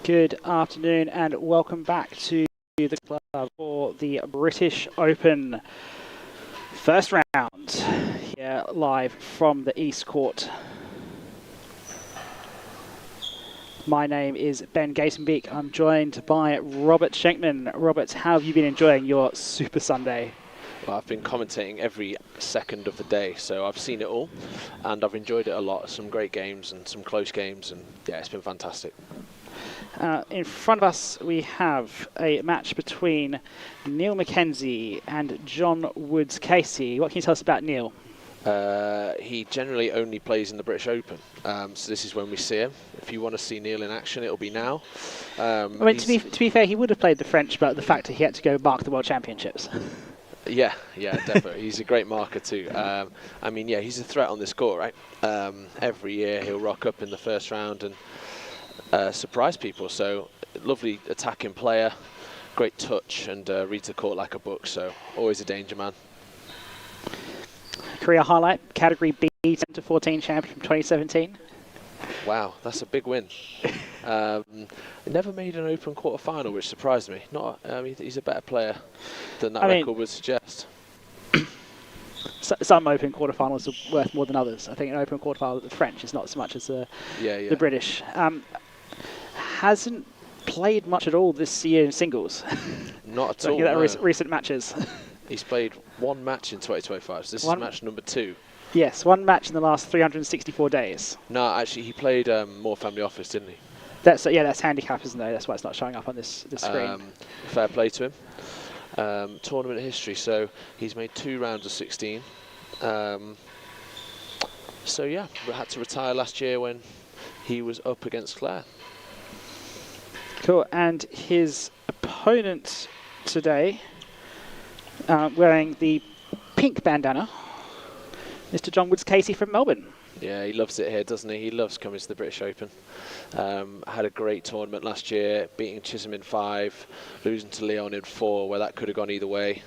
Good afternoon and welcome back to the club for the British Open first round here live from the East Court. My name is Ben Gatenbeek. I'm joined by Robert Schenkman. Robert, how have you been enjoying your Super Sunday? Well, I've been commentating every second of the day, so I've seen it all and I've enjoyed it a lot. Some great games and some close games, and yeah, it's been fantastic. In front of us, we have a match between Neil Mackenzie and John Woods-Casey. What can you tell us about Neil? He generally only plays in the British Open, so this is when we see him. If you want to see Neil in action, it'll be now. I mean, to be fair, he would have played the French, but the fact that he had to go mark the World Championships. Yeah, definitely. He's a great marker too. I mean, yeah, he's a threat on this court, right? Every year he'll rock up in the first round and surprise people. So lovely attacking player, great touch, and reads the court like a book. So always a danger man. Career highlight: category B 10-14 champion from 2017. Wow, that's a big win. Never made an Open quarter-final, which surprised me. He's a better player than that record would suggest. Some Open quarterfinals are worth more than others. I think an Open quarterfinal with the French is not so much as the British. Hasn't played much at all this year in singles. Not at all. No. Recent matches. He's played one match in 2025, so this is match number 2. Yes, one match in the last 364 days. No, actually, he played more family office, didn't he? That's handicap, isn't it? That's why it's not showing up on this screen. Fair play to him. Tournament history, so he's made 2 rounds of 16. So yeah, had to retire last year when he was up against Claire. Cool, and his opponent today, wearing the pink bandana, Mr. John Woods-Casey from Melbourne. Yeah, he loves it here, doesn't he? He loves coming to the British Open. Had a great tournament last year, beating Chisholm in 5, losing to Leon in 4, where that could have gone either way.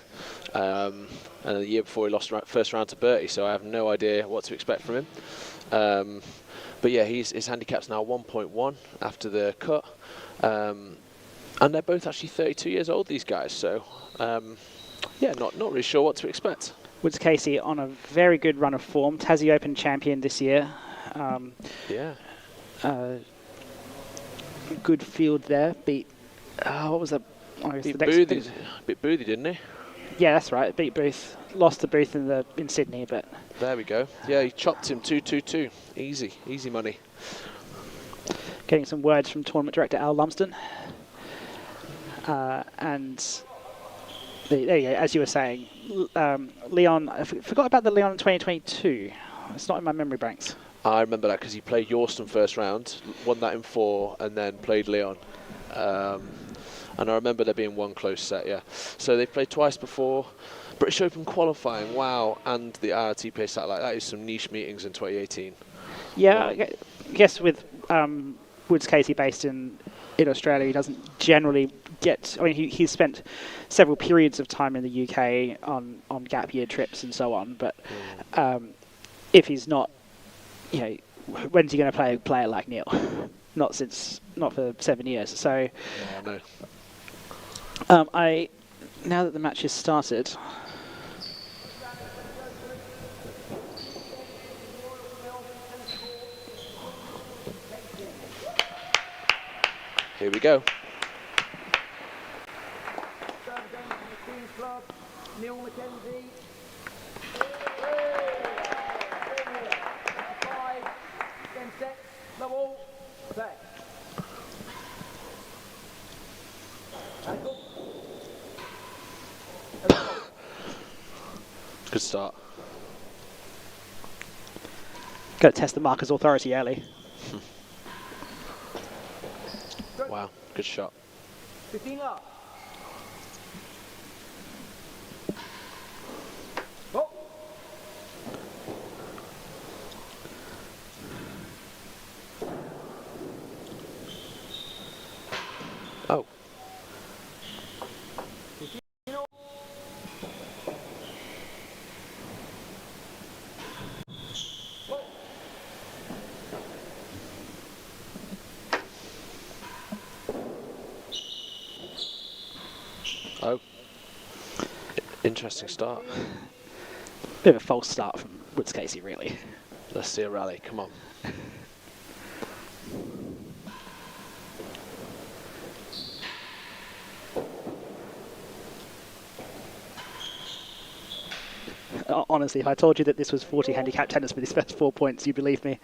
And the year before he lost first round to Bertie, so I have no idea what to expect from him. But yeah, his handicap's now 1.1 after the cut. And they're both actually 32 years old, these guys, so yeah, not really sure what to expect. Woods-Casey on a very good run of form. Tassie Open champion this year. Good field there. Beat, what was that? Beat Booth. Beat Booth, didn't he? Yeah, that's right. Beat Booth. Lost to Booth in Sydney, but... There we go. Yeah, he chopped him 2-2-2. Easy money. Getting some words from tournament director Al Lumsden. And... There you go, as you were saying, Leon, I forgot about the Leon in 2022. It's not in my memory banks. I remember that because he played Yorston first round, won that in 4, and then played Leon. And I remember there being one close set, yeah. So they've played twice before. British Open qualifying, wow, and the RTP Satellite. That is some niche meetings in 2018. Yeah, wow. I guess with Woods-Casey based in Australia, he doesn't generally get... I mean, he's spent several periods of time in the UK on gap year trips and so on, but if he's not, when's he going to play a player like Neil? Not for 7 years. So, yeah, no. Now that the match has started, here we go. Neil Mackenzie. 5, 10 sets, level, play. Good start. got to test the marker's authority early. Wow, good shot. 15 up. Oh. Oh. Interesting start. Bit of a false start from Woods Casey, really. Let's see a rally. Come on. Honestly, if I told you that this was 40 handicap tennis with his first 4 points, you'd believe me.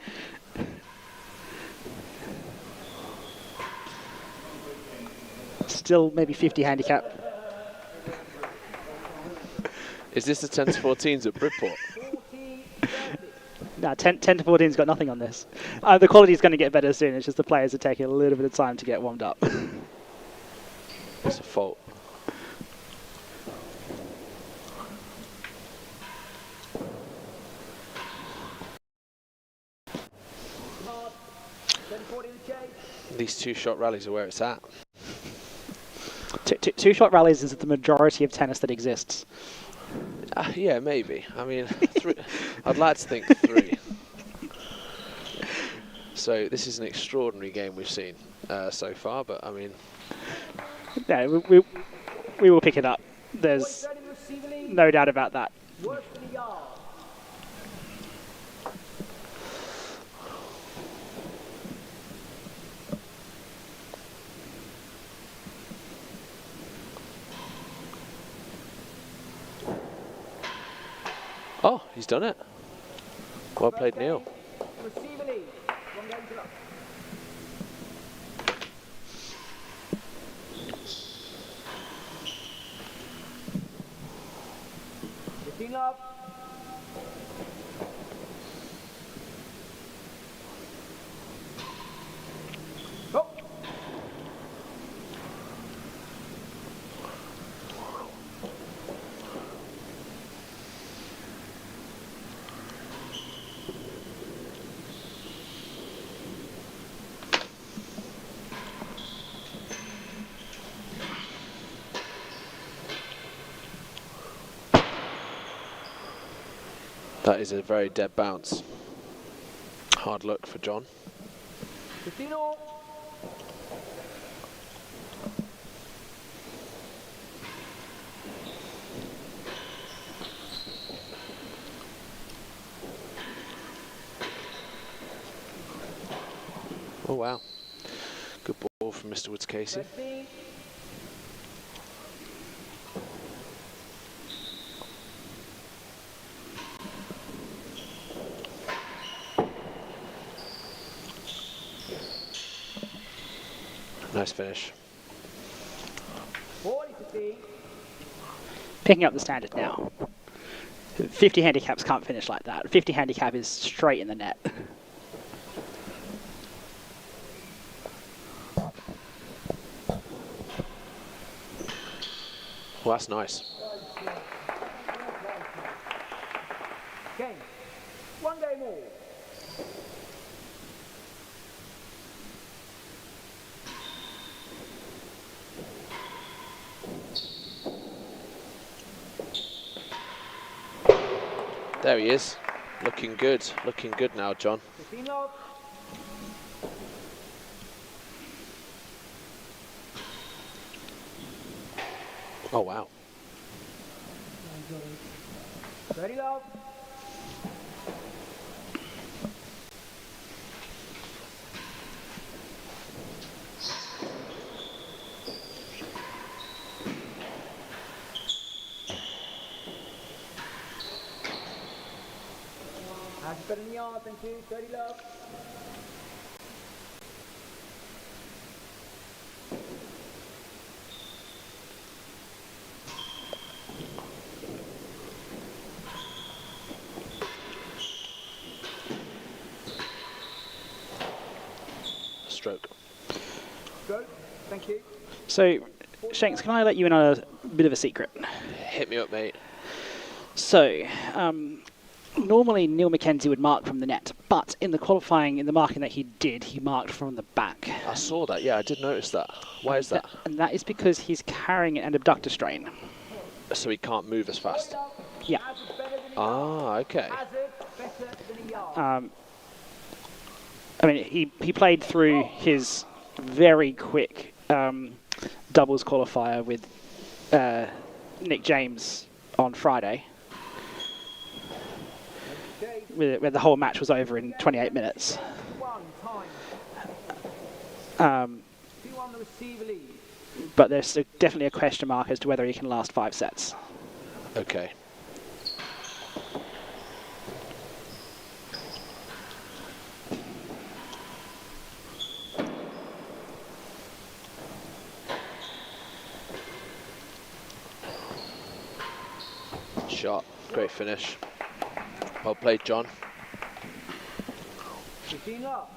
Still maybe 50 handicap. Is this the 10 to 14s at Bridport? No, 10 to 14's got nothing on this. The quality's going to get better soon. It's just the players are taking a little bit of time to get warmed up. It's a fault. These two-shot rallies are where it's at. Two-shot rallies is the majority of tennis that exists. Yeah, maybe. I mean, I'd like to think 3. So this is an extraordinary game we've seen so far, but I mean... Yeah, we will pick it up. There's no doubt about that. Oh, he's done it. Well played, Neil. That is a very dead bounce. Hard luck for John. Oh wow. Good ball from Mr. Woods Casey. Nice finish. Picking up the standard now. 50 handicaps can't finish like that. 50 handicap is straight in the net. Well, that's nice. Game. One game all. There he is. Looking good. Looking good now, John. Oh, wow. Ready, love. Has better in the yard, thank you. 30 love. Stroke. Good, thank you. So, Shanks, can I let you in on a bit of a secret? Hit me up, mate. So, normally Neil Mackenzie would mark from the net, but in the qualifying, in the marking that he did, he marked from the back. I saw that, yeah, I did notice that. Why is that? And that is because he's carrying an abductor strain. So he can't move as fast? Yeah. Ah, okay. I mean, he played through his very quick doubles qualifier with Nick James on Friday, where the whole match was over in 28 minutes. But there's definitely a question mark as to whether he can last 5 sets. Okay. Shot. Great finish. Well played, John. 15 up.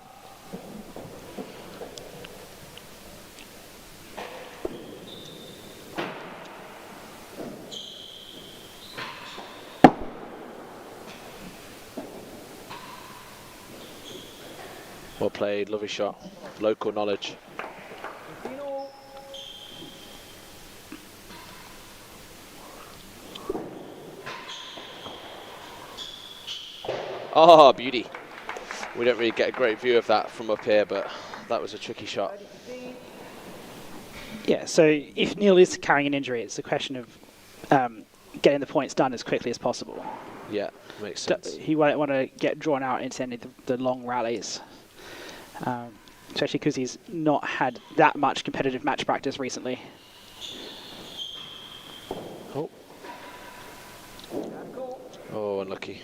Well played, lovely shot. Local knowledge. 15 all. Oh, beauty. We don't really get a great view of that from up here, but that was a tricky shot. 15. Yeah, so if Neil is carrying an injury, it's a question of getting the points done as quickly as possible. Yeah, makes sense. He won't want to get drawn out into any of the long rallies, especially because he's not had that much competitive match practice recently. Oh. That's cool. Oh, unlucky.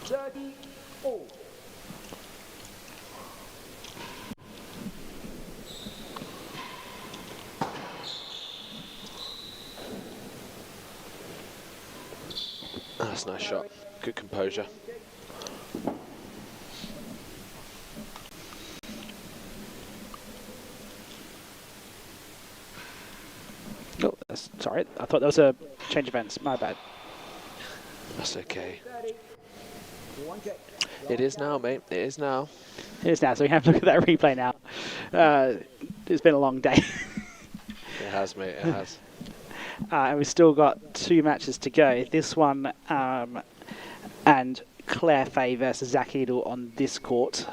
30 all. That's a nice shot. Good composure. Oh, sorry, I thought that was a change of ends. My bad. That's okay. 30. One check. It is now, mate. It is now. It is now, so we have to look at that replay now. It's been a long day. It has, mate. It has. And we've still got 2 matches to go. This one and Claire Fay versus Zach Edel on this court.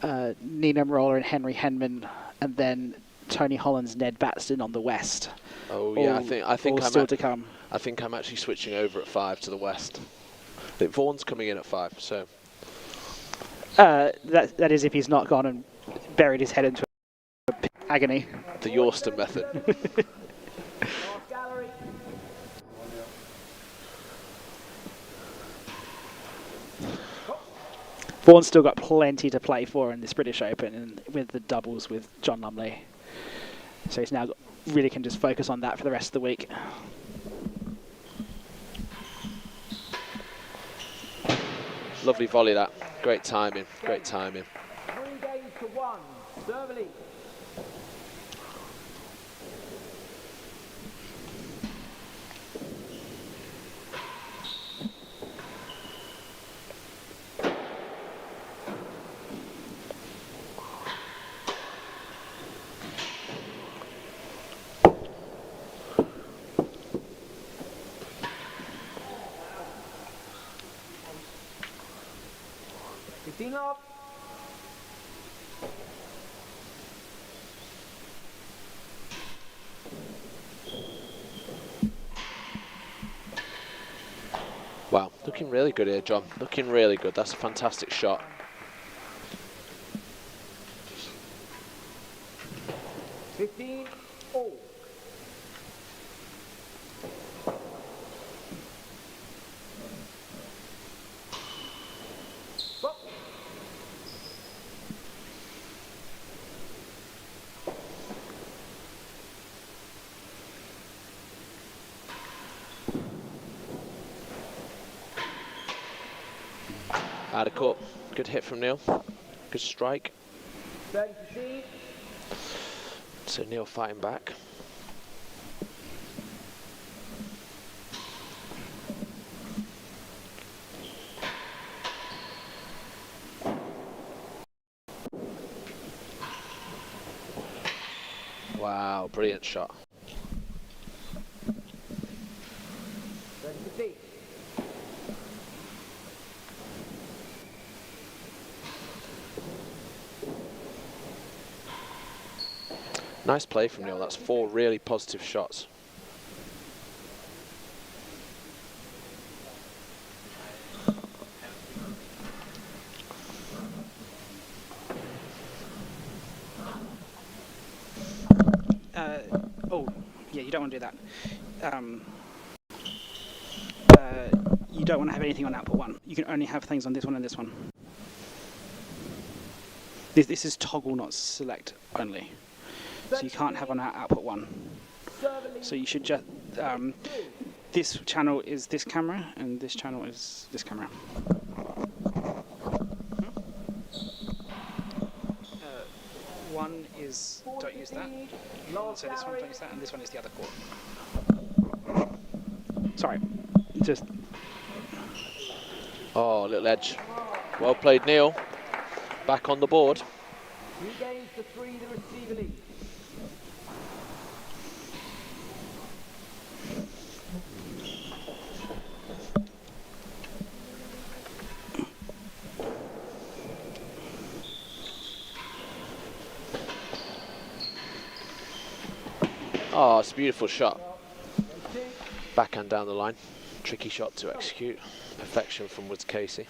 Nina Marola and Henry Henman, and then Tony Holland's Ned Batson on the west. Oh yeah, I think all still to come. I think I'm actually switching over at 5 to the west. I think Vaughan's coming in at 5, so that is if he's not gone and buried his head into agony. the Yorston method. Last gallery. Vaughan's still got plenty to play for in this British Open, and with the doubles with John Lumley. So he's now really can just focus on that for the rest of the week. Lovely volley that. Great timing. Great timing. 3 games to 1. Serve lead. Up. Wow, looking really good here, John. Looking really good. That's a fantastic shot. 15 all. Stop. Out of court. Good hit from Neil. Good strike. 30 to see. So Neil fighting back. Wow, brilliant shot. 30 to see. Nice play from Neil. That's 4 really positive shots. Oh, yeah, you don't want to do that. You don't want to have anything on output 1. You can only have things on this one and this one. This is toggle, not select only. So you can't have on output 1. So you should just... this channel is this camera, and this channel is this camera. One is don't use that. So this one don't use that, and this one is the other court. Sorry, just... Oh, little edge. Well played, Neil. Back on the board. 2 games to 3, the receiver lead. Oh, it's a beautiful shot. Backhand down the line. Tricky shot to execute. Perfection from Woods Casey.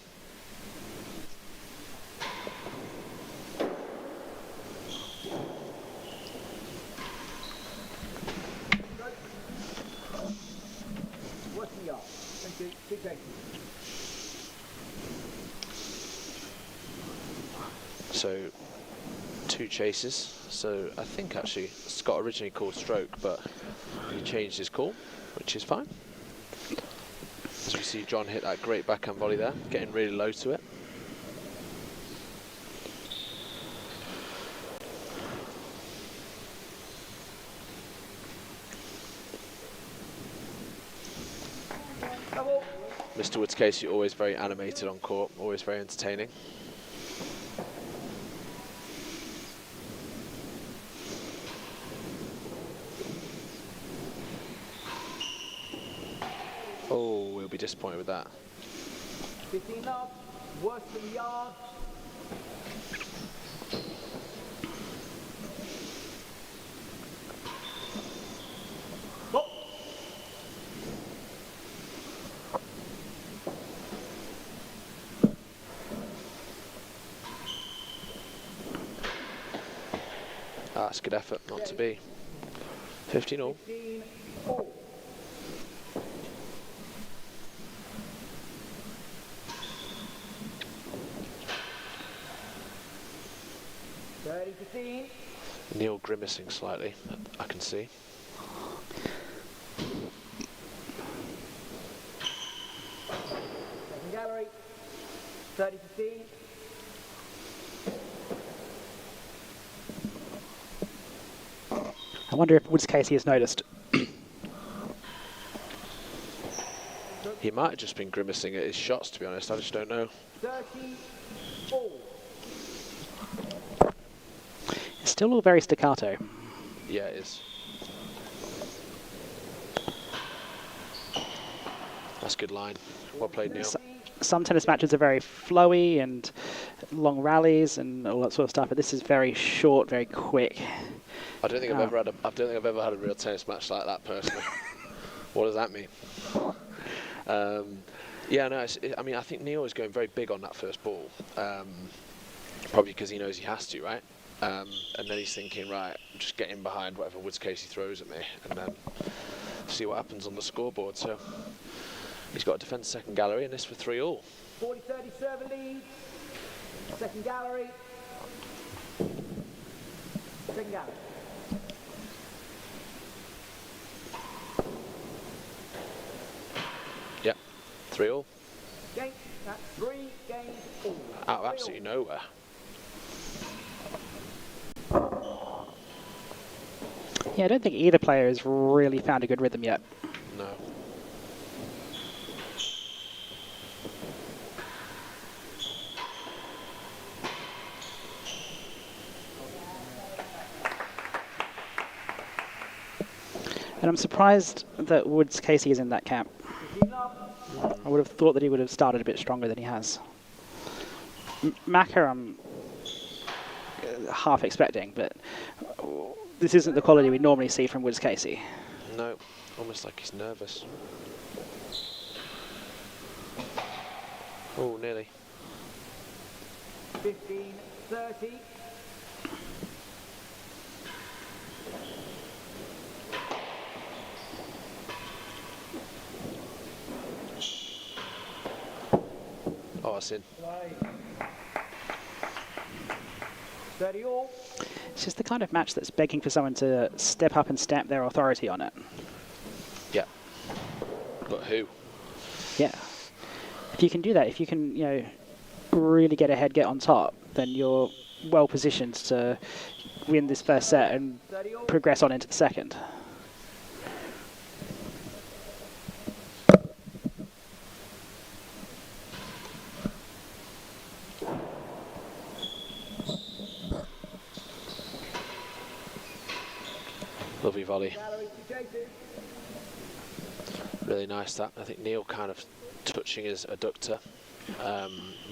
So 2 chases. So I think actually Scott originally called stroke, but he changed his call, which is fine. As we see John hit that great backhand volley there, getting really low to it. Mr. Woods Casey always very animated on court, always very entertaining. Oh, we'll be disappointed with that. 15 love, worse than yard. That's a good effort not to be. 15-all. 15-all. Neil grimacing slightly, I can see. Second gallery, 30-15. I wonder if Woods Casey has noticed. He might have just been grimacing at his shots, to be honest. I just don't know. 30-all. It's still all very staccato. Yeah, it is. That's a good line. Well played, Neil. Some tennis matches are very flowy and long rallies and all that sort of stuff, but this is very short, very quick. I don't think I've ever had a real tennis match like that personally. What does that mean? Yeah, no. I mean, I think Neil is going very big on that first ball, probably because he knows he has to, right? And then he's thinking, right, just get in behind whatever Woods Casey throws at me, and then see what happens on the scoreboard. So he's got to defend the second gallery, and this for 3-all. 40-30 server lead. Second gallery. Second gallery. Yep, 3-all. Game. That's 3 games all. Out of absolutely nowhere. Yeah, I don't think either player has really found a good rhythm yet. No. And I'm surprised that Woods Casey is in that camp. I would have thought that he would have started a bit stronger than he has. Macca, I'm half expecting, but this isn't the quality we normally see from Woods Casey. No, almost like he's nervous. Oh, nearly. 15-30. Oh, it's in. 30 all. It's just the kind of match that's begging for someone to step up and stamp their authority on it. Yeah. But who? Yeah. If you can do that, if you can, really get ahead, get on top, then you're well positioned to win this first set and progress on into the second. Lovely volley. Really nice that. I think Neil kind of touching his adductor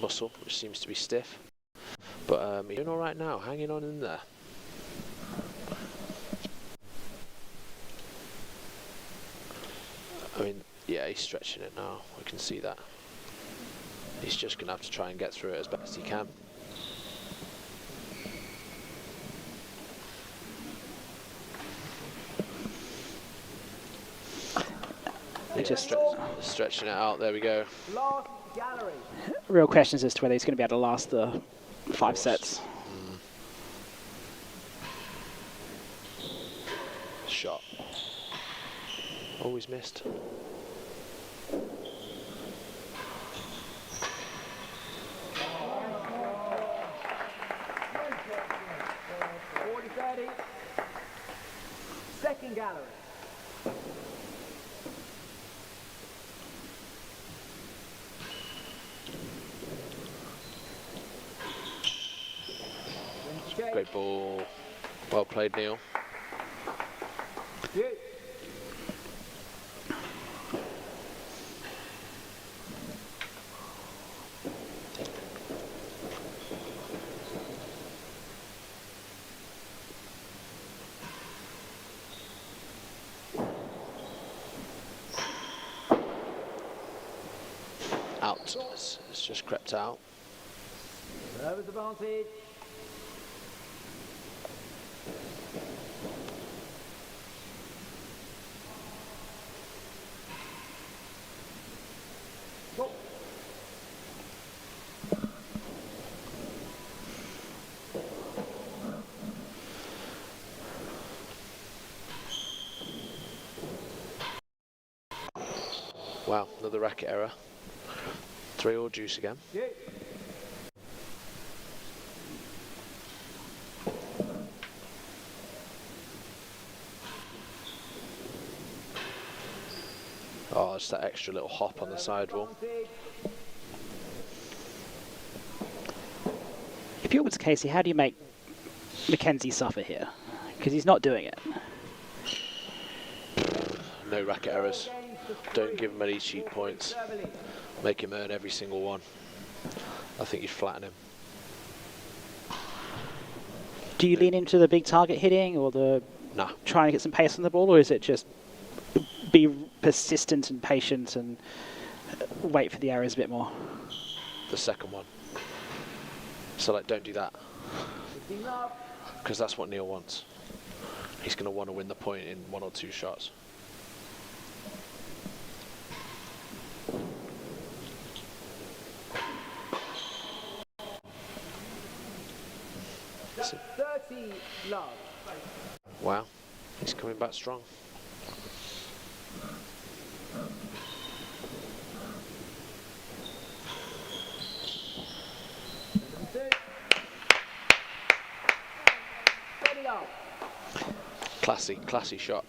muscle, which seems to be stiff. But he's doing all right now, hanging on in there. I mean, yeah, he's stretching it now. We can see that. He's just going to have to try and get through it as best he can. Just stretching it out. There we go. Last gallery. Real questions as to whether he's going to be able to last the 5 sets. Shot. Always missed. Second gallery. Great ball. Well played, Neil. Yeah. Out. It's just crept out. Service advantage. Go. Wow, another racket error. 3-all juice again. Yeah. Oh, it's that extra little hop on the sidewall. If you're Woods Casey, how do you make Mackenzie suffer here? Because he's not doing it. No racket errors. Don't give him any cheap points. Make him earn every single one. I think you flatten him. Do you lean into the big target hitting or the Nah. trying to get some pace on the ball, or is it just be persistent and patient and wait for the errors a bit more? The second one. So, like, don't do that. Because that's what Neil wants. He's going to want to win the point in 1 or 2 shots. That's 30 love. Wow, he's coming back strong. Classy shot.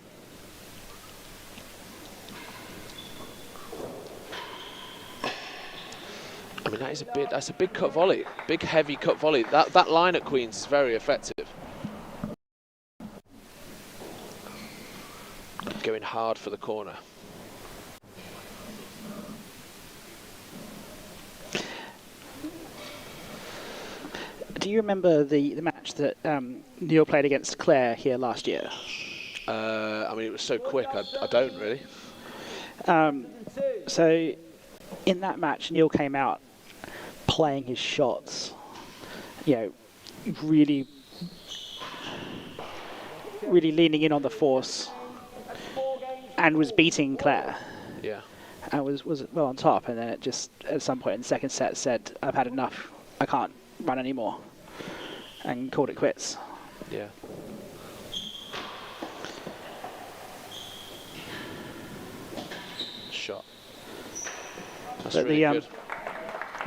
I mean, that's a big cut volley, big heavy cut volley. That line at Queen's is very effective. Going hard for the corner. Do you remember the match that Neil played against Claire here last year? I mean, it was so quick. I don't really. So in that match, Neil came out playing his shots, really leaning in on the force, and was beating Claire. Yeah. And was well on top, and then it just at some point in the second set said, "I've had enough. I can't run anymore," and called it quits. Yeah. Shot. That's But really good.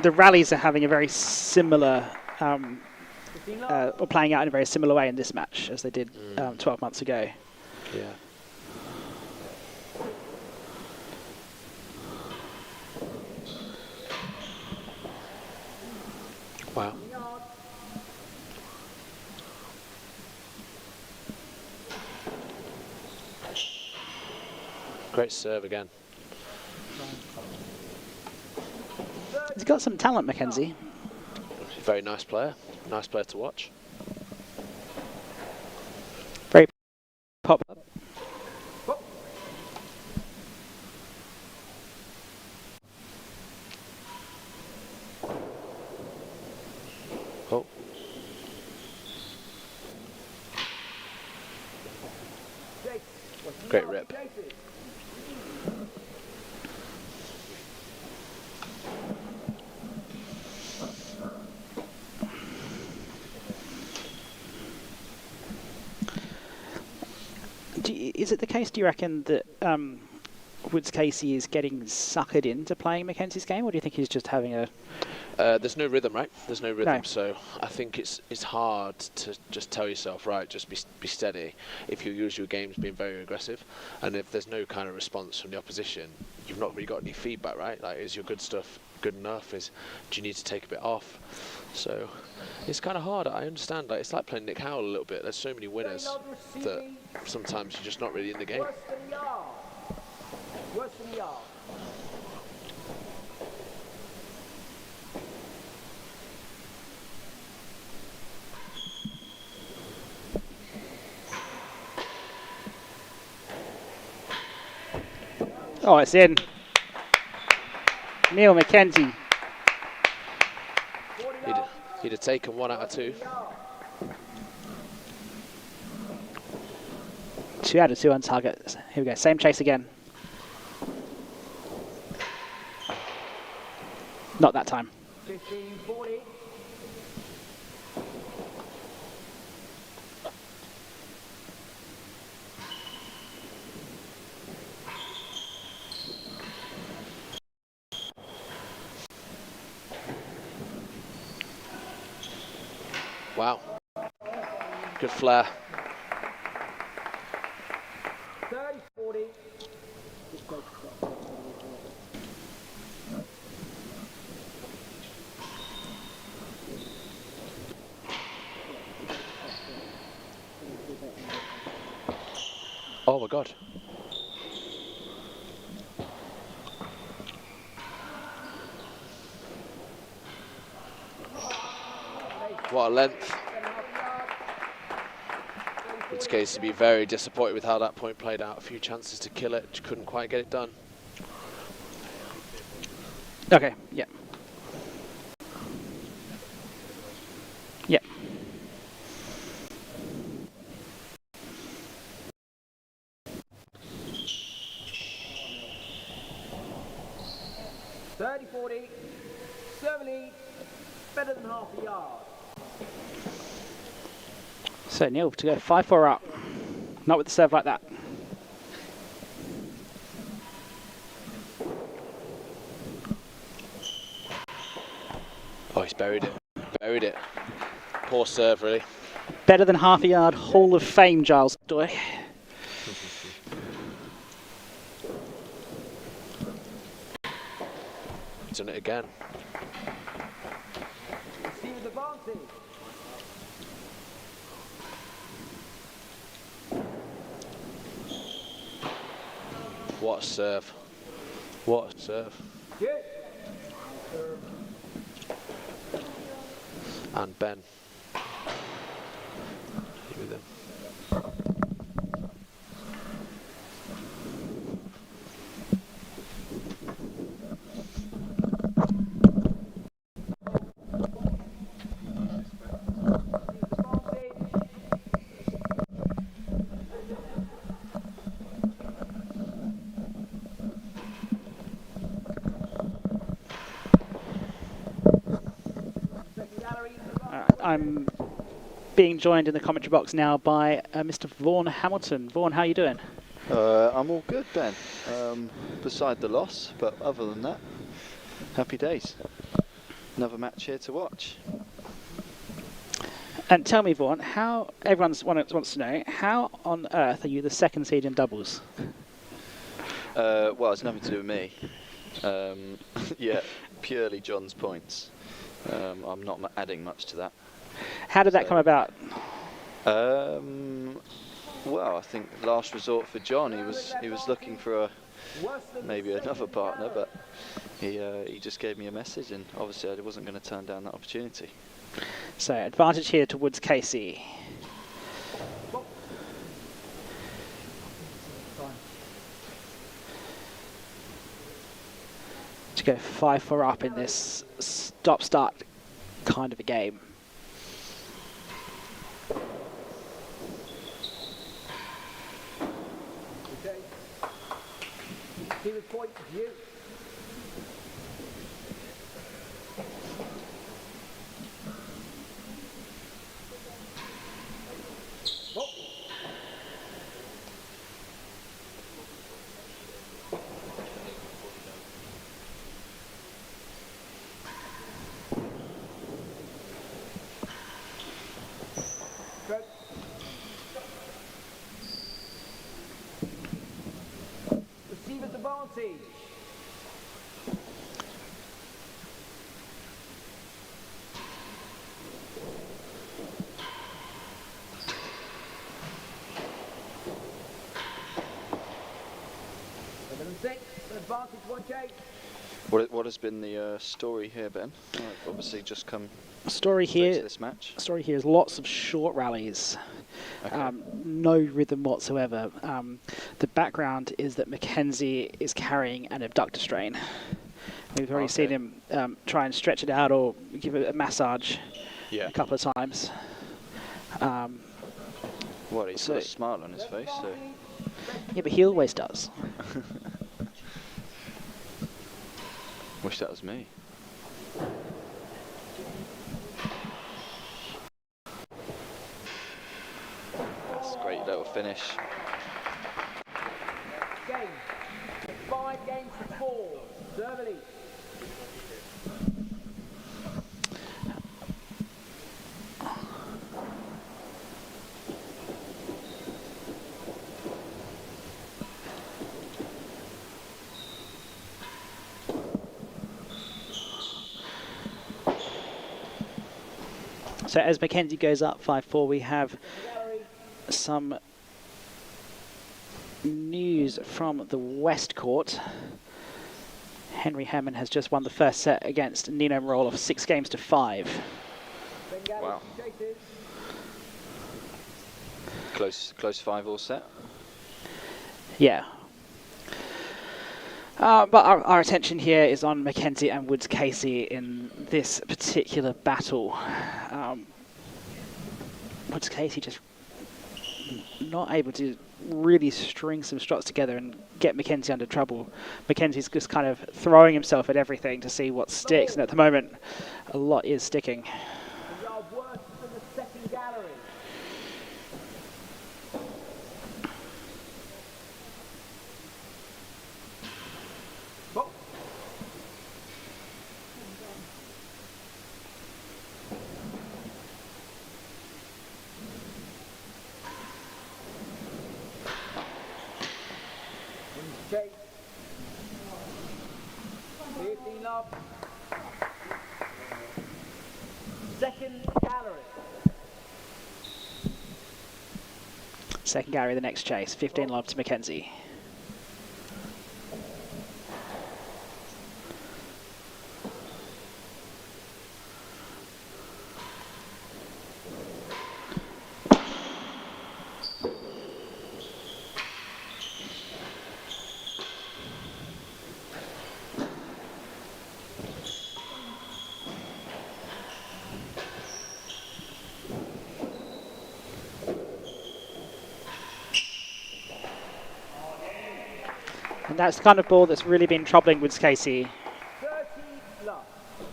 the rallies are having a very similar, or playing out in a very similar way in this match as they did 12 months ago. Yeah. Wow. Great serve again. He's got some talent, Mackenzie. Very nice player. Nice player to watch. Very pop up. Oh. Great rip. Is it the case, do you reckon, that Woods Casey is getting suckered into playing Mackenzie's game, or do you think he's just having a... There's no rhythm, right? There's no rhythm, No. so I think it's hard to just tell yourself, right, just be steady if your usual game's being very aggressive, and if there's no kind of response from the opposition, you've not really got any feedback, right? Like, is your good stuff good enough? Do you need to take a bit off? So it's kind of hard. I understand. Like, it's like playing Nick Howell a little bit. There's so many winners that sometimes you're just not really in the game. Worse than a yard. Worse than a yard. Oh, it's in. Neil Mackenzie. He'd have taken 1 out of 2. 2 out of 2 on target. Here we go. Same chase again. Not that time. 15-40. Wow. Good flair. 30-40. Oh my God. What a length. Woods Casey to be very disappointed with how that point played out. A few chances to kill it, just couldn't quite get it done. Okay, yeah. Yeah. $30-40. Serve lead. Better than half a yard. So Neil to go 5-4 up. Not with the serve like that. Oh, he's buried it. Buried it. Poor serve, really. Better than half a yard. Hall of Fame, Giles Doy. He's done it again. Receive advantage. What a serve. What a serve. Good. And Ben. with him. I'm being joined in the commentary box now by Mr. Vaughan Hamilton. Vaughan, how are you doing? I'm all good, Ben. Beside the loss, but other than that, happy days. Another match here to watch. And tell me, Vaughan, how everyone wants to know, how on earth are you the second seed in doubles? Well, it's nothing to do with me. Yeah, purely John's points. I'm not adding much to that. How did that come about? Well, I think last resort for John. He was looking for maybe another partner, but he just gave me a message, and obviously I wasn't going to turn down that opportunity. So advantage here to Woods Casey. To go 5-4 up in this stop-start kind of a game. Okay. See the point of view. Receiver's advantage. Advantage 1K. What has been the story here, Ben? I've obviously just come Story straight here. to this match. Story here is lots of short rallies. Okay. No rhythm whatsoever. The background is that Mackenzie is carrying an abductor strain. We've already seen him try and stretch it out or give it a massage a couple of times. Well, he's got a smile on his face, so... Yeah, but he always does. Wish that was me. That's a great little finish. Game. 5 games to 4. Serve elite. So as Mackenzie goes up 5-4, we have some news from the West Court. Henry Hammond has just won the first set against Nino Moroloff, 6 games to 5. Wow. Close 5-all set. Yeah. But our attention here is on Mackenzie and Woods Casey in this particular battle. Woods Casey just not able to really string some shots together and get Mackenzie under trouble. Mackenzie's just kind of throwing himself at everything to see what sticks, and at the moment, a lot is sticking. You are worse than the second gallery. Okay. 15 love. Second gallery. Second gallery, the next chase. 15 love to Mackenzie. And that's the kind of ball that's really been troubling Woods Casey 30 love.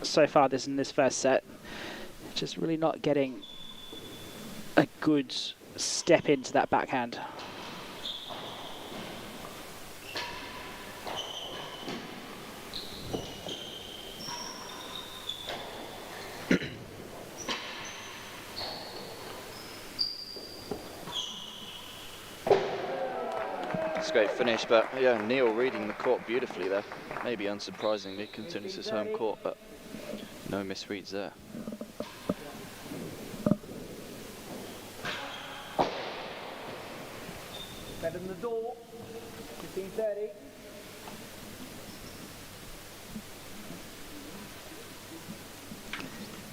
so far in this first set. Just really not getting a good step into that backhand. It's a great finish, but yeah, Neil reading the court beautifully there. Maybe unsurprisingly, continues his home court, but no misreads there. Better than the door. 15-30.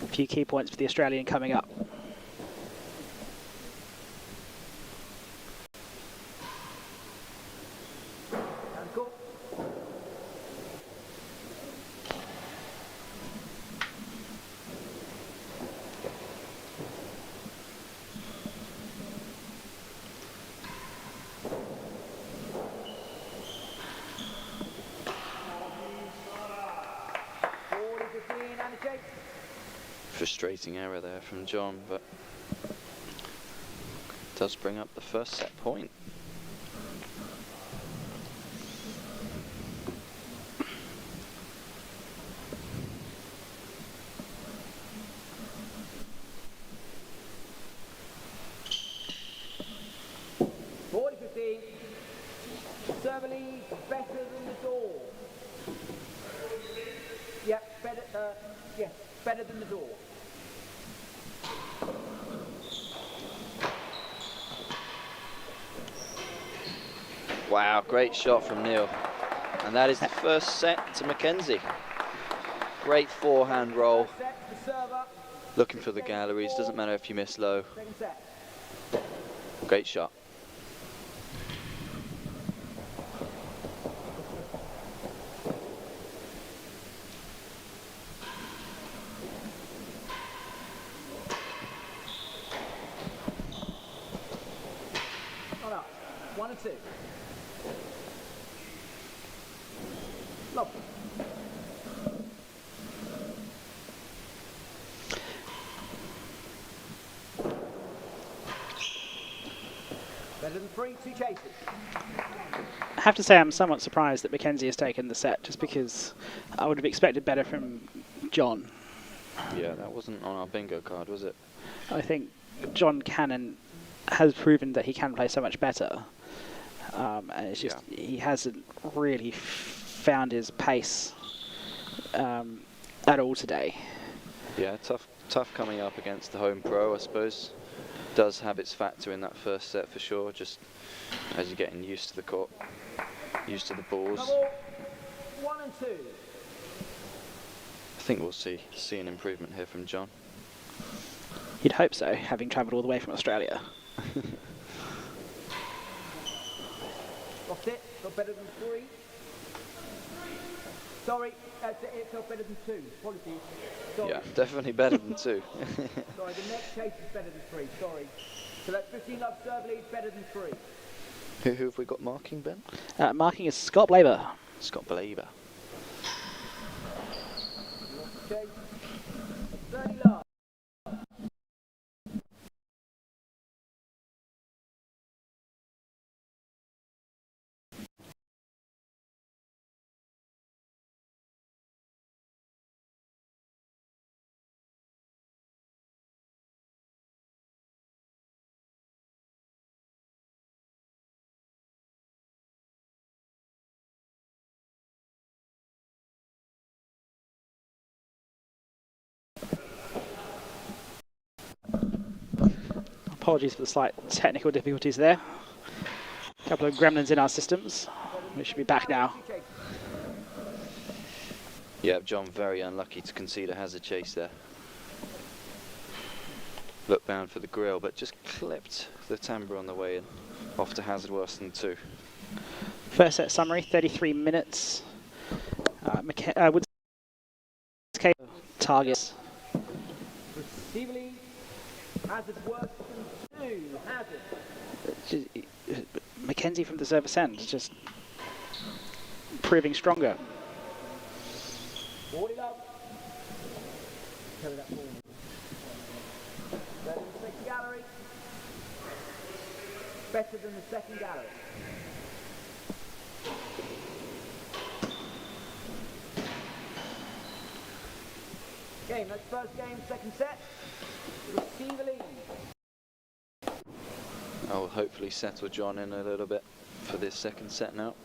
A few key points for the Australian coming up. And cool. Frustrating error there from John, but does bring up the first set point. Server lead better than the door. Yeah, better than the door. Wow, great shot from Neil. And that is the first set to Mackenzie. Great forehand roll. Looking for the galleries, doesn't matter if you miss low. Great shot. One and two. Lovely. Better than three, two chases. I have to say I'm somewhat surprised that Mackenzie has taken the set, just because I would have expected better from John. Yeah, that wasn't on our bingo card, was it? I think John Cannon has proven that he can play so much better. And it's just, he hasn't really found his pace at all today. Yeah, tough coming up against the home pro, I suppose. Does have its factor in that first set for sure, just as you're getting used to the court, used to the balls. Double, 1 and 2. I think we'll see an improvement here from John. You'd hope so, having travelled all the way from Australia. Lost it, got better than 3. Sorry, it felt better than 2. Apologies. Sorry. Yeah, definitely better than 2. Sorry, the next chase is better than 3, sorry. So that's 15 love serve lead, better than 3. Who have we got marking, Ben? Marking is Scott Blaber. Scott Blaber. Chase, 30 love. Apologies for the slight technical difficulties there. A couple of gremlins in our systems. We should be back now. Yeah, John very unlucky to concede a hazard chase there. Looked bound for the grill, but just clipped the timbre on the way in. Off to hazard worse than 2. First set summary, 33 minutes. Woods targets. Receivingly, hazard worse than 2. Hazard. Mackenzie from the service end, just proving stronger. 40 love. Carry that forward. Better than the second gallery. Better than the second gallery. Game, that's first game, second set. Receive a lead. I will hopefully settle John in a little bit for this second set now.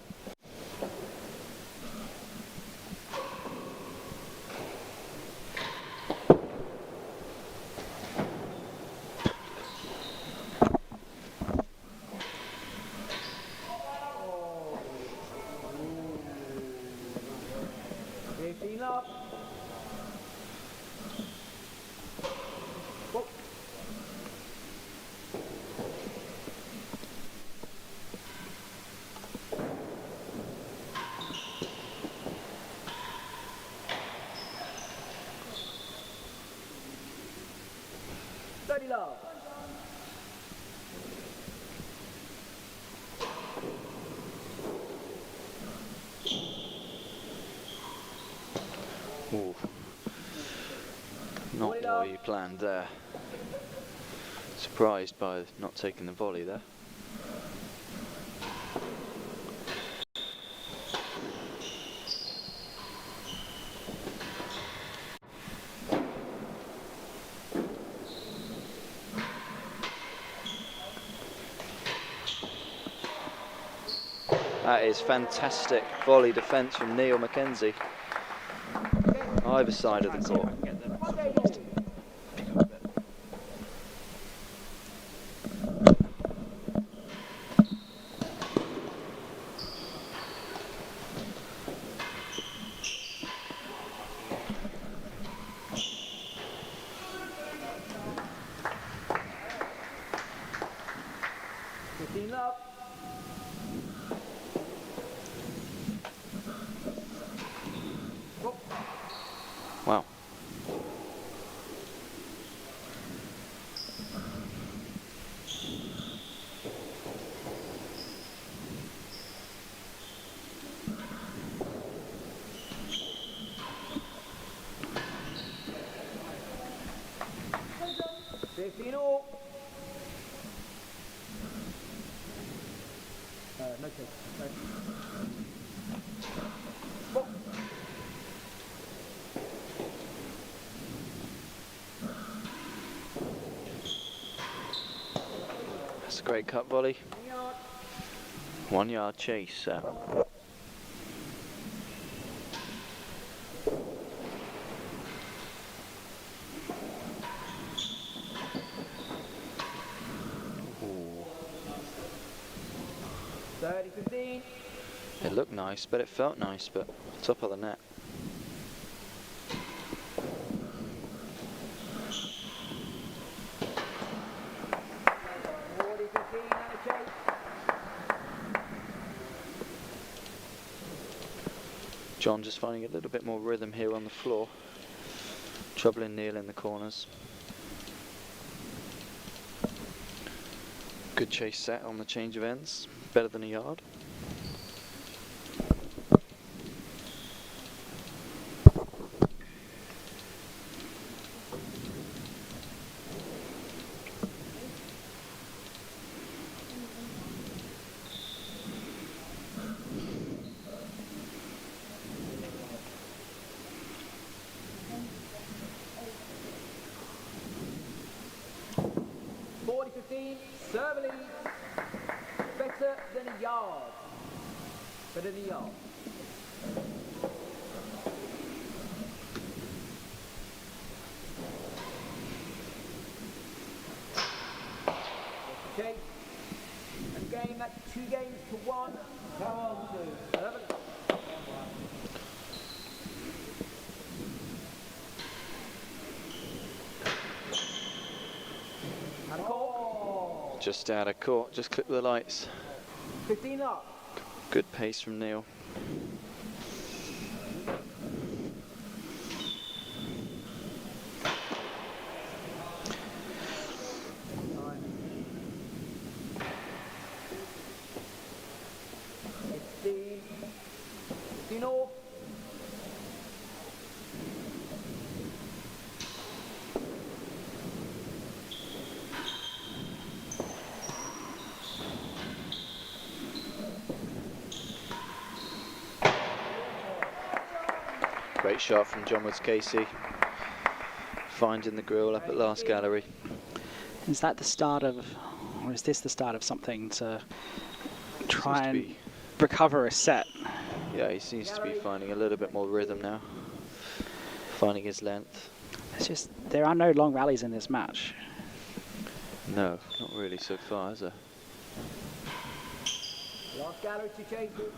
Up. Whoa. Steady love. Ooh. Not what you planned there. Surprised by not taking the volley there. That is fantastic volley defence from Neil Mackenzie. Either side of the court. Wow. No take. That's a great cut volley. 1 yard chase. Ooh. 30-15. It looked nice, but it felt nice, but top of the net. John just finding a little bit more rhythm here on the floor. Troubling Neil in the corners. Good chase set on the change of ends. Better than a yard. Serve lead. Better than a yard. Better than a yard. Okay. And game, that's 2 games to 1. Come on to 11. And a call. Just out of court, just clip the lights. 15 up. Good pace from Neil. 15 all. Great shot from John Woods Casey, finding the grill up at last gallery. Is that the start of, or is this the start of something to try and recover a set? Yeah, he seems to be finding a little bit more rhythm now, finding his length. It's just, there are no long rallies in this match. No, not really so far, is there? Last gallery to change it.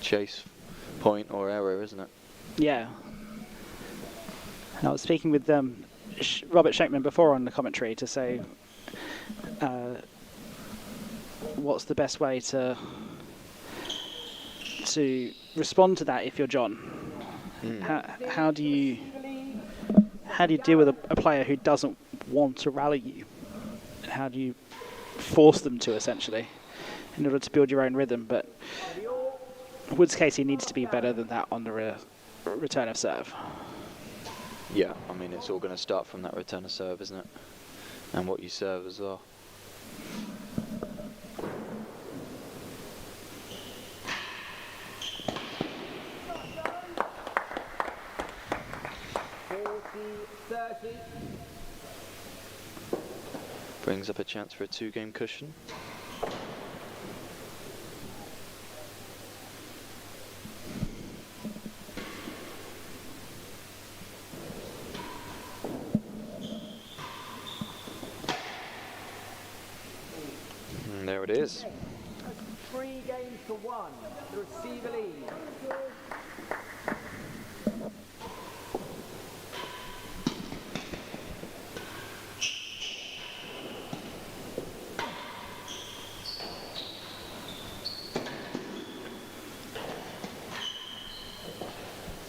Chase, point or error, isn't it? Yeah. And I was speaking with Robert Shankman before on the commentary to say, what's the best way to respond to that if you're John? How do you deal with a player who doesn't want to rally you? And how do you force them to, essentially, in order to build your own rhythm? But Woods Casey needs to be better than that on the return of serve. Yeah, I mean, it's all going to start from that return of serve, isn't it? And what you serve as well. Brings up a chance for a 2-game cushion. And there it is. 3 games to 1. The receiver lead.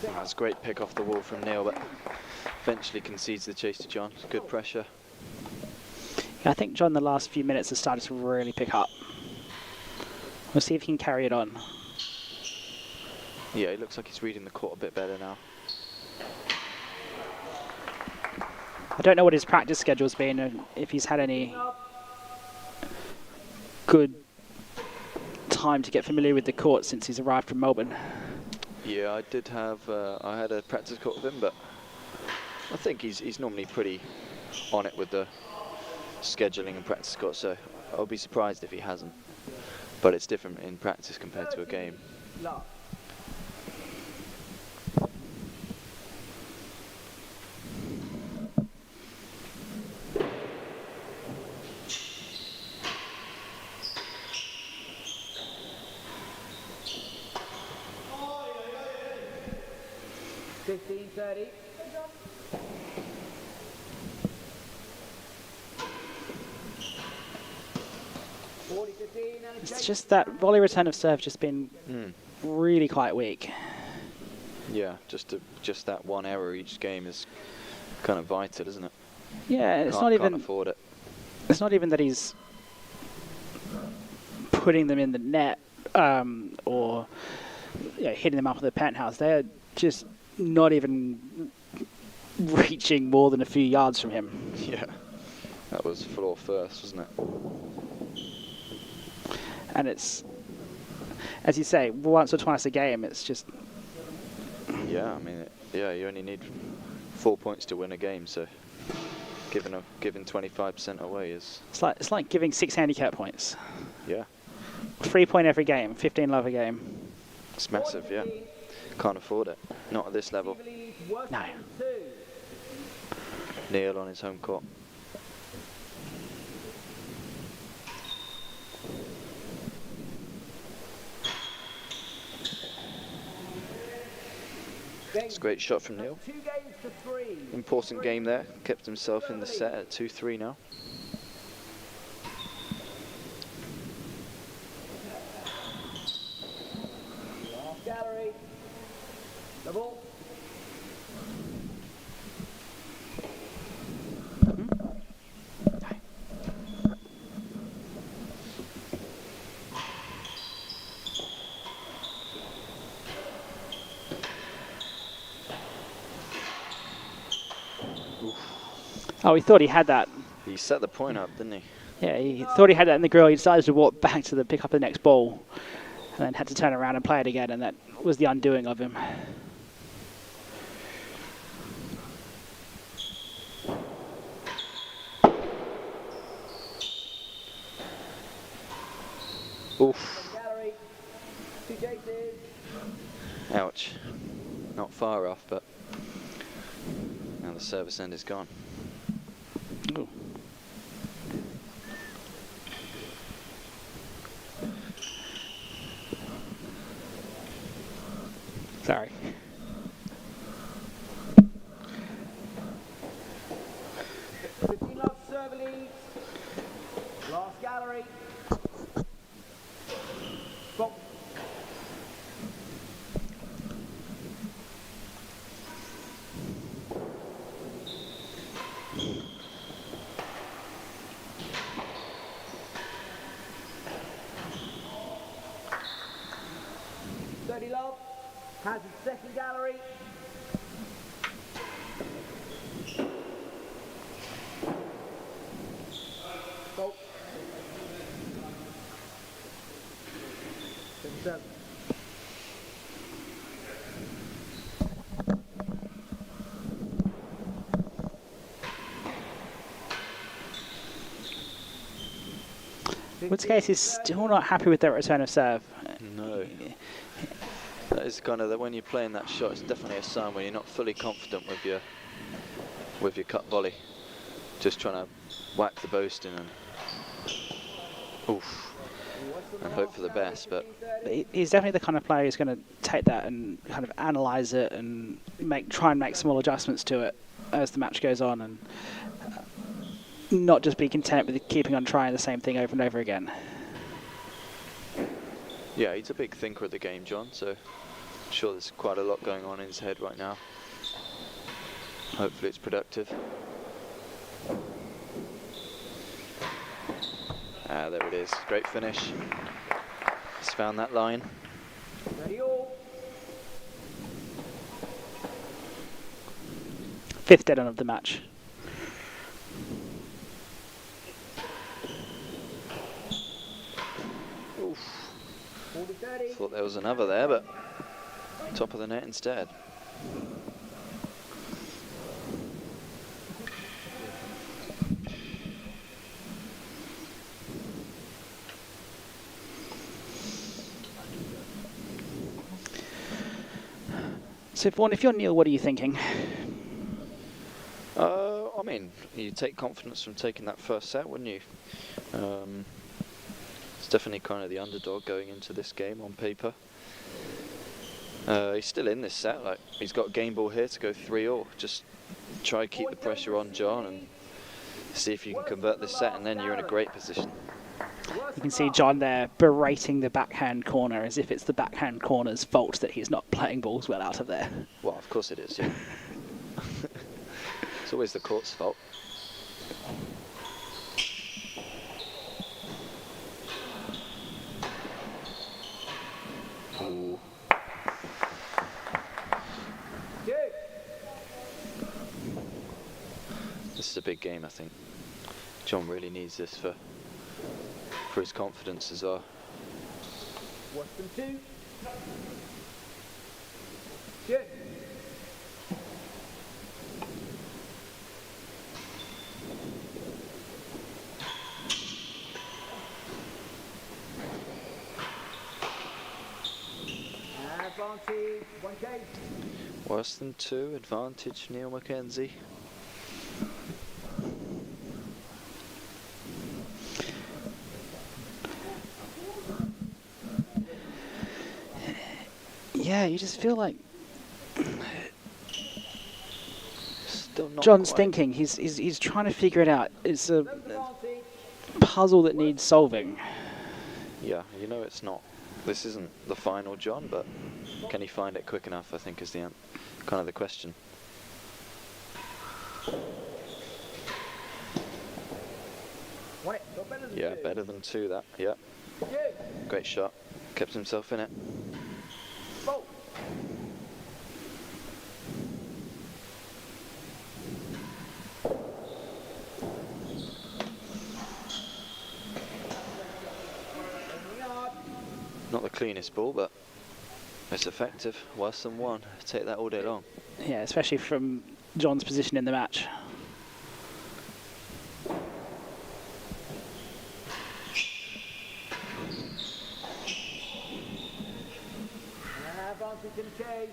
That's a great pick off the wall from Neil, but eventually concedes the chase to John. Good pressure. Yeah, I think John, the last few minutes, has started to really pick up. We'll see if he can carry it on. Yeah, it looks like he's reading the court a bit better now. I don't know what his practice schedule's been and if he's had any good time to get familiar with the court since he's arrived from Melbourne. Yeah, I did have, I had a practice court with him, but I think he's normally pretty on it with the scheduling and practice court, so I'll be surprised if he hasn't. But it's different in practice compared to a game. It's just that volley return of serve just been really quite weak. Yeah, just that one error each game is kind of vital, isn't it? Yeah, it's Can't afford it. It's not even that he's putting them in the net or hitting them up with the penthouse. They're just not even reaching more than a few yards from him. Yeah, that was floor first, wasn't it? And it's, as you say, once or twice a game, it's just... Yeah, I mean, you only need 4 points to win a game, so giving 25% away is... It's like giving 6 handicap points. Yeah. 3 point every game, 15 love a game. It's massive, yeah. Can't afford it. Not at this level. No. Neil on his home court. It's a great shot from Neil. Important game there. Kept himself in the set at 2-3 now. Gallery. Double. Oh, he thought he had that. He set the point up, didn't he? Yeah, he thought he had that in the grill. He decided to walk back to pick up the next ball, and then had to turn around and play it again, and that was the undoing of him. Oof. Gallery, 2 chases. Ouch. Not far off, but now the service end is gone. Ooh. Sorry. Love serve lead. Last gallery. Ball. Love has his second gallery. Ball. 7-7. Woods case is still not happy with that return of serve. No. That is kind of the, when you're playing that shot, it's definitely a sign when you're not fully confident with your cut volley. Just trying to whack the post in and oof, and hope for the best. But He's definitely the kind of player who's going to take that and kind of analyse it and try and make small adjustments to it as the match goes on, and not just be content with keeping on trying the same thing over and over again. yeah, he's a big thinker of the game, John. So I'm sure there's quite a lot going on in his head right now. Hopefully it's productive. Ah, there it is. Great finish. He's found that line. Ready all. Fifth dead on of the match. Oof. 40-30. Thought there was another there, but top of the net instead. So, Vaughan, if you're Neil, what are you thinking? I mean, you take confidence from taking that first set, wouldn't you? It's definitely kind of the underdog going into this game on paper. He's still in this set. Like, he's got game ball here to go 3-all. Just try keep the pressure on John and see if you can convert this set, and then you're in a great position. You can see John there berating the backhand corner as if it's the backhand corner's fault that he's not playing balls well out of there. Well, of course it is, yeah. It's always the court's fault. Ooh. This is a big game, I think. John really needs this for his confidence as well. Western 2. Good. Advantage, 1K. Worse than 2, advantage Neil Mackenzie. Yeah, you just feel like Still not John's quite. thinking. He's trying to figure it out. It's a puzzle that needs solving. Yeah, you know it's not. This isn't the final John, but can he find it quick enough, I think, is the kind of the question. Won it. Got better than Yeah, 2. better than 2 that. Yeah, Good. great shot. Kept himself in it. Ball. cleanest ball, but it's effective. Worse than one. Take that all day long. Yeah, especially from John's position in the match. Advantage in chase.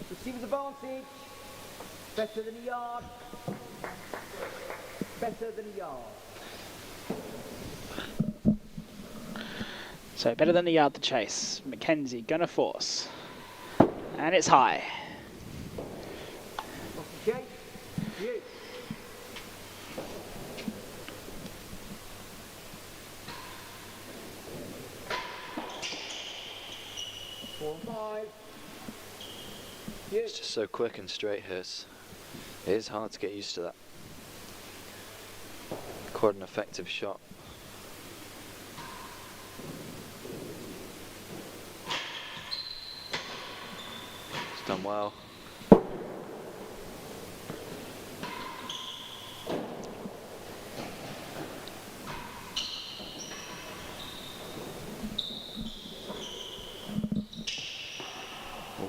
Receiver's advantage. Better than a yard. Better than a yard. So better than a yard to chase. Mackenzie gonna force. And it's high. Okay. You. Four and five. It's just so quick and straight here. It is hard to get used to that. Quite an effective shot. It's done well.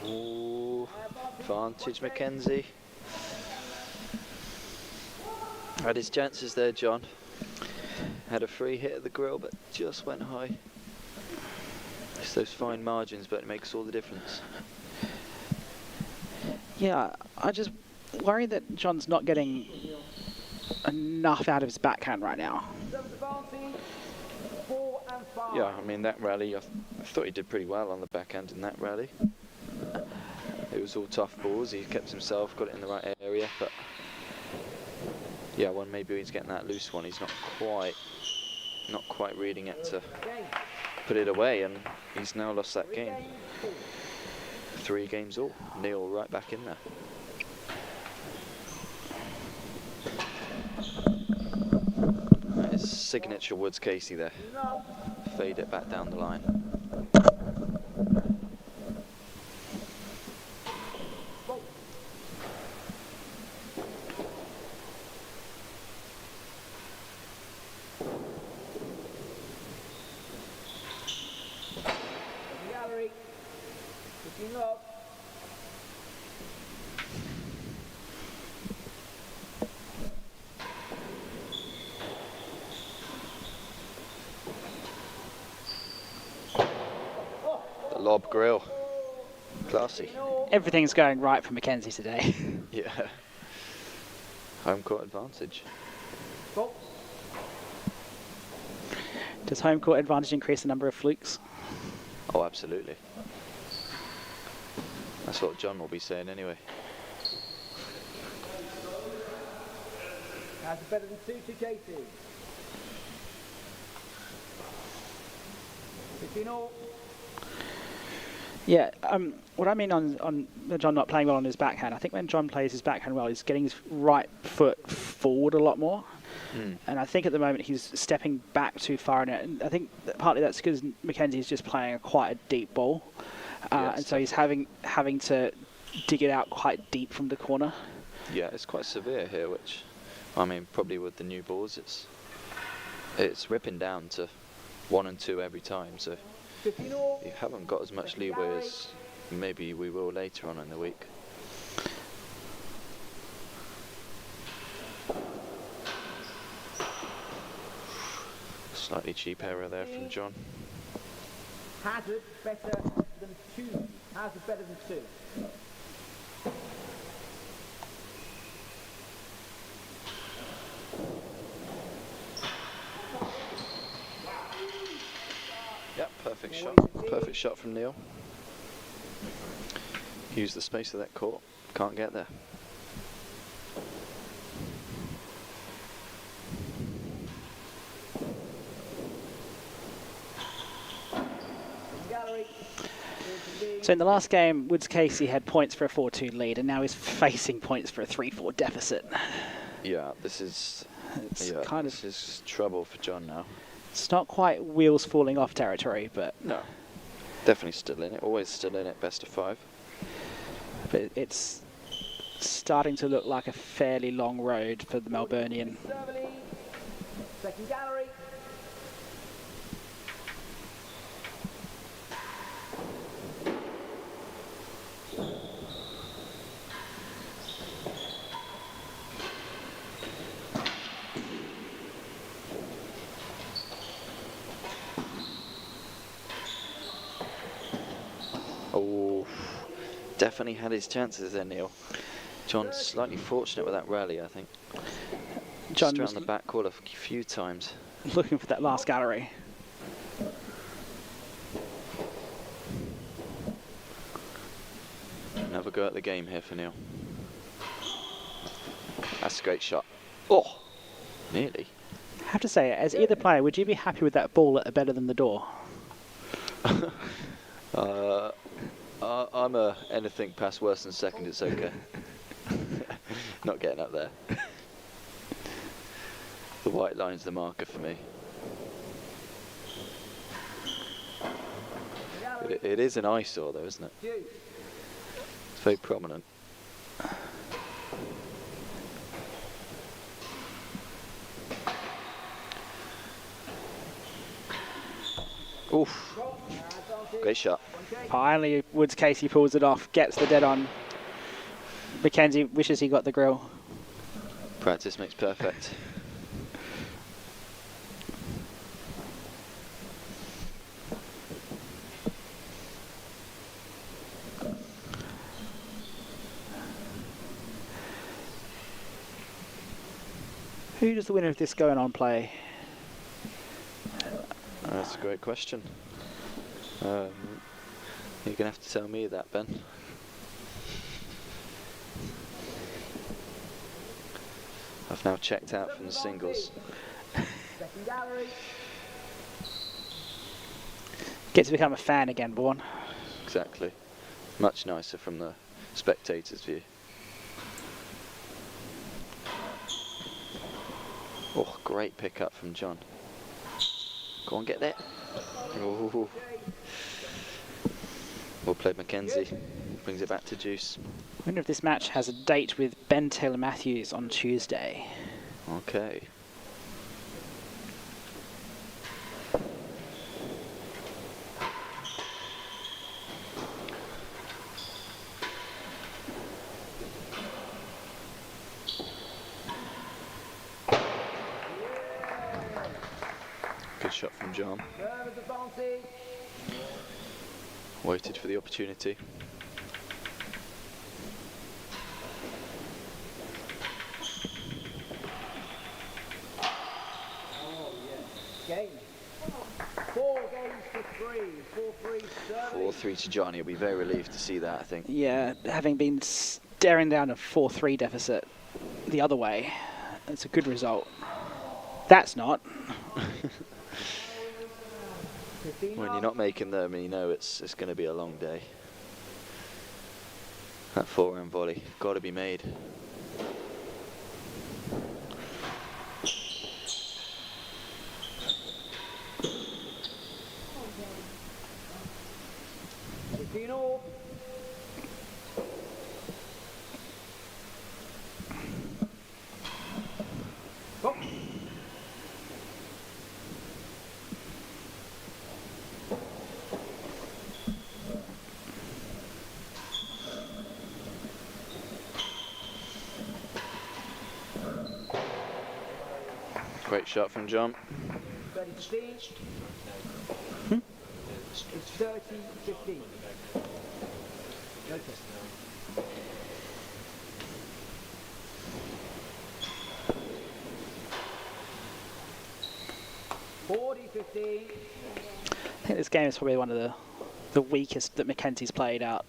Ooh, advantage Mackenzie. Had his chances there, John. Had a free hit at the grill, but just went high. It's those fine margins, but it makes all the difference. Yeah, I just worry that John's not getting enough out of his backhand right now. Yeah, I mean, that rally, I thought he did pretty well on the backhand in that rally. It was all tough balls. He kept himself, got it in the right area, but yeah, well, maybe he's getting that loose one. He's not quite reading it to put it away, and he's now lost that game. 3 games all. Neil right back in there. That is signature Woods Casey there. Fade it back down the line. Gallery. Looking up. The lob grill. Classy. Everything's going right for Mackenzie today. Yeah. Home court advantage. Does home court advantage increase the number of flukes? Oh, absolutely. That's what John will be saying anyway. That's better than 2 cases. 15 all. Yeah, what I mean on John not playing well on his backhand, I think when John plays his backhand well, he's getting his right foot forward a lot more. And I think at the moment he's stepping back too far in it. And I think that partly that's because Mackenzie's just playing quite a deep ball. And so he's having to dig it out quite deep from the corner. Yeah, it's quite severe here, which, I mean, probably with the new balls, it's ripping down to 1 and 2 every time. So you haven't got as much leeway as maybe we will later on in the week. Slightly cheap error there from John. Hazard better than 2. Hazard better than 2. Yep, perfect shot. Perfect shot from Neil. Use the space of that court. Can't get there. gallery. So in the last game, Woods Casey had points for a 4-2 lead, and now he's facing points for a 3-4 deficit. Yeah, this is This is trouble for John now. It's not quite wheels falling off territory, but No, definitely still in it. Always still in it. Best of 5. but it's starting to look like a fairly long road for the Melburnian. Serve lead. Second gallery. Oh, definitely had his chances there, Neil. John's slightly fortunate with that rally, I think. John Straight was on the back wall a few times. looking for that last gallery. Another go at the game here for Neil. That's a great shot. Oh, nearly. I have to say, as either player, would you be happy with that ball at a better than the door? I'm a anything past worse than second, it's okay. Not getting up there. The white line's the marker for me. It is an eyesore though, isn't it? It's very prominent. Oof. Great shot. Finally, Woods Casey pulls it off, gets the dead on. Mackenzie wishes he got the grill. Practice makes perfect. Who does the winner of this going on play? That's a great question. You're going to have to tell me that, Ben. I've now checked out from the singles. Second gallery. Get to become a fan again, Vaughan. Exactly. Much nicer from the spectator's view. Oh, great pickup from John. Go on, get there. Oh. Well played, Mackenzie. Brings it back to Juice. Winner of this match has a date with Ben Taylor Matthews on Tuesday. Okay. Good shot from John. Serve is advancing. Waited for the opportunity. Game. 4 games to 3. 4-3 serving. 4-3 to John. He'll be very relieved to see that, I think. Yeah, having been staring down a 4-3 deficit the other way, it's a good result. That's not. When you're not making them and you know it's going to be a long day. That forehand volley, got to be made. All. Go. Great shot from John. 30-15. It's 30-15. Okay. I think this game is probably one of the weakest that Mackenzie's played out.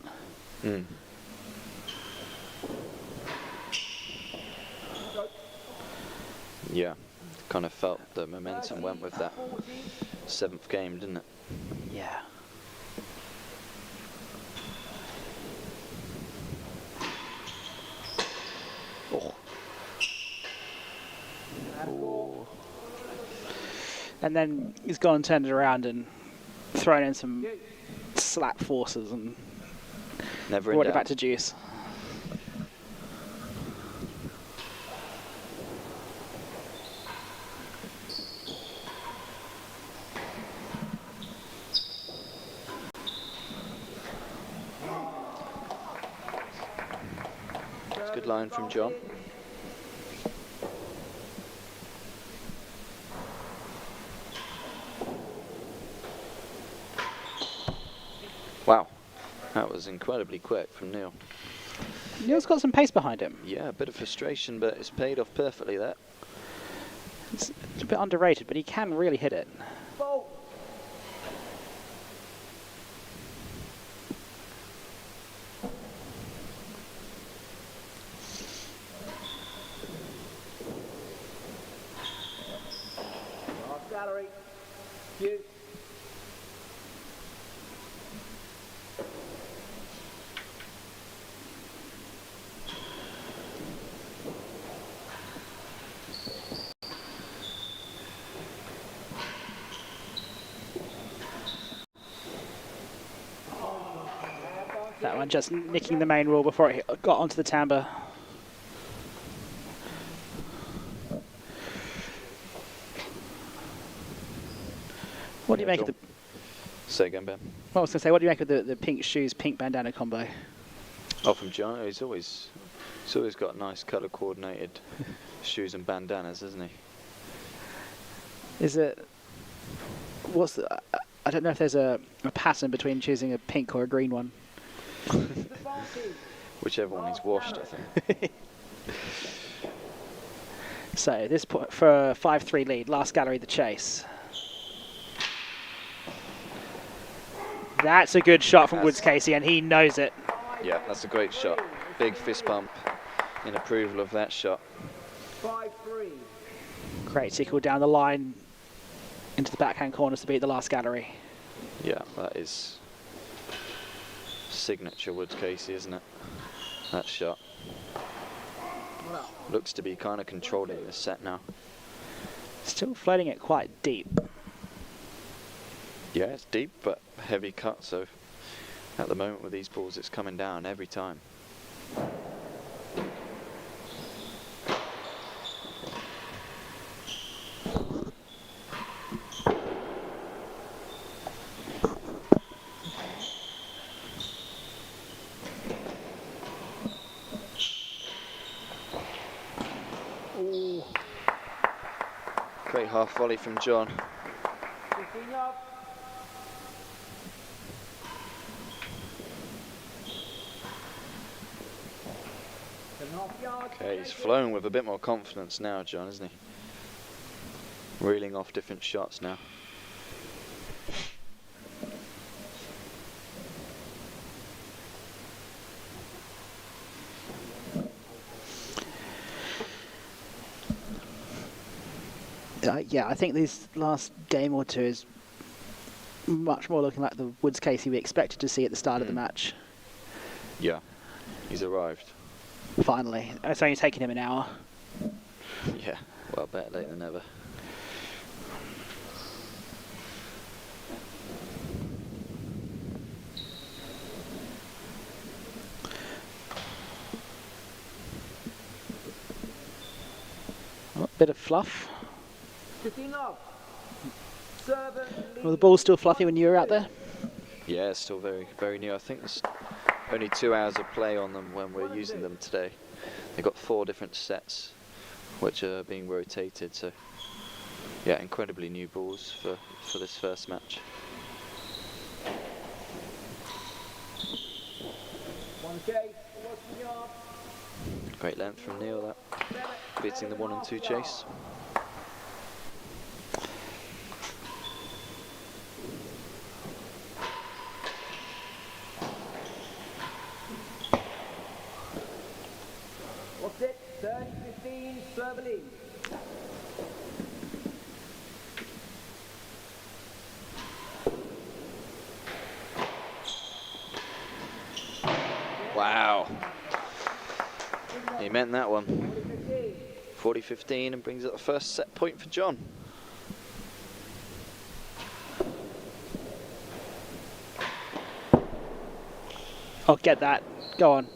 Mm. Yeah, kind of felt the momentum went with that 7th game, didn't it? Yeah. And then he's gone and turned it around and thrown in some slap forces and Never brought in it back doubt. to deuce. It's a good line from John. Wow, that was incredibly quick from Neil. Neil's got some pace behind him. Yeah, a bit of frustration, but it's paid off perfectly there. It's a bit underrated, but he can really hit it. Ball. Last gallery. Cue. That one just nicking the main rule before it got onto the timbre. What do you Yeah, make of John. the... Say again, Ben. Well, I was going to say, what do you make of the pink shoes, pink bandana combo? Oh, from John, he's always got nice colour coordinated shoes and bandanas, hasn't he? Is it... What's the... I don't know if there's a pattern between choosing a pink or a green one. Whichever one he's washed, I think. So, this point for a 5-3 lead, last gallery, the chase. That's a good shot from Woods Casey, and he knows it. Yeah, that's a great shot. Big fist pump in approval of that shot. 5-3. Great tickle down the line into the backhand corners to beat the last gallery. Yeah, that is signature Woods Casey, isn't it? That shot. Looks to be kind of controlling this set now. Still floating it quite deep. Yeah, it's deep but heavy cut, so at the moment with these balls it's coming down every time. Ooh. Great half volley from John. 15 up. Okay, he's flowing with a bit more confidence now, John, isn't he? Reeling off different shots now. Yeah, I think this last game or two is much more looking like the Woods Casey we expected to see at the start of the match. Yeah, he's arrived. Finally. It's only taken him an hour. Yeah, well, better late than never. Oh, bit of fluff. 15 up. Serve and lead. Well, the ball's still fluffy when you were out there. Yeah, it's still very, very new. I think there's only 2 hours of play on them when we're using them today. They've got 4 different sets which are being rotated, so yeah, incredibly new balls for this first match. 1K. Watching yard. Great length from Neil, that beating the 1 and 2 chase. What's it? 30-15. Serve and lead. Wow. He meant that one. 40-15. 40-15 and brings up the first set point for John. Oh, get that. Go on.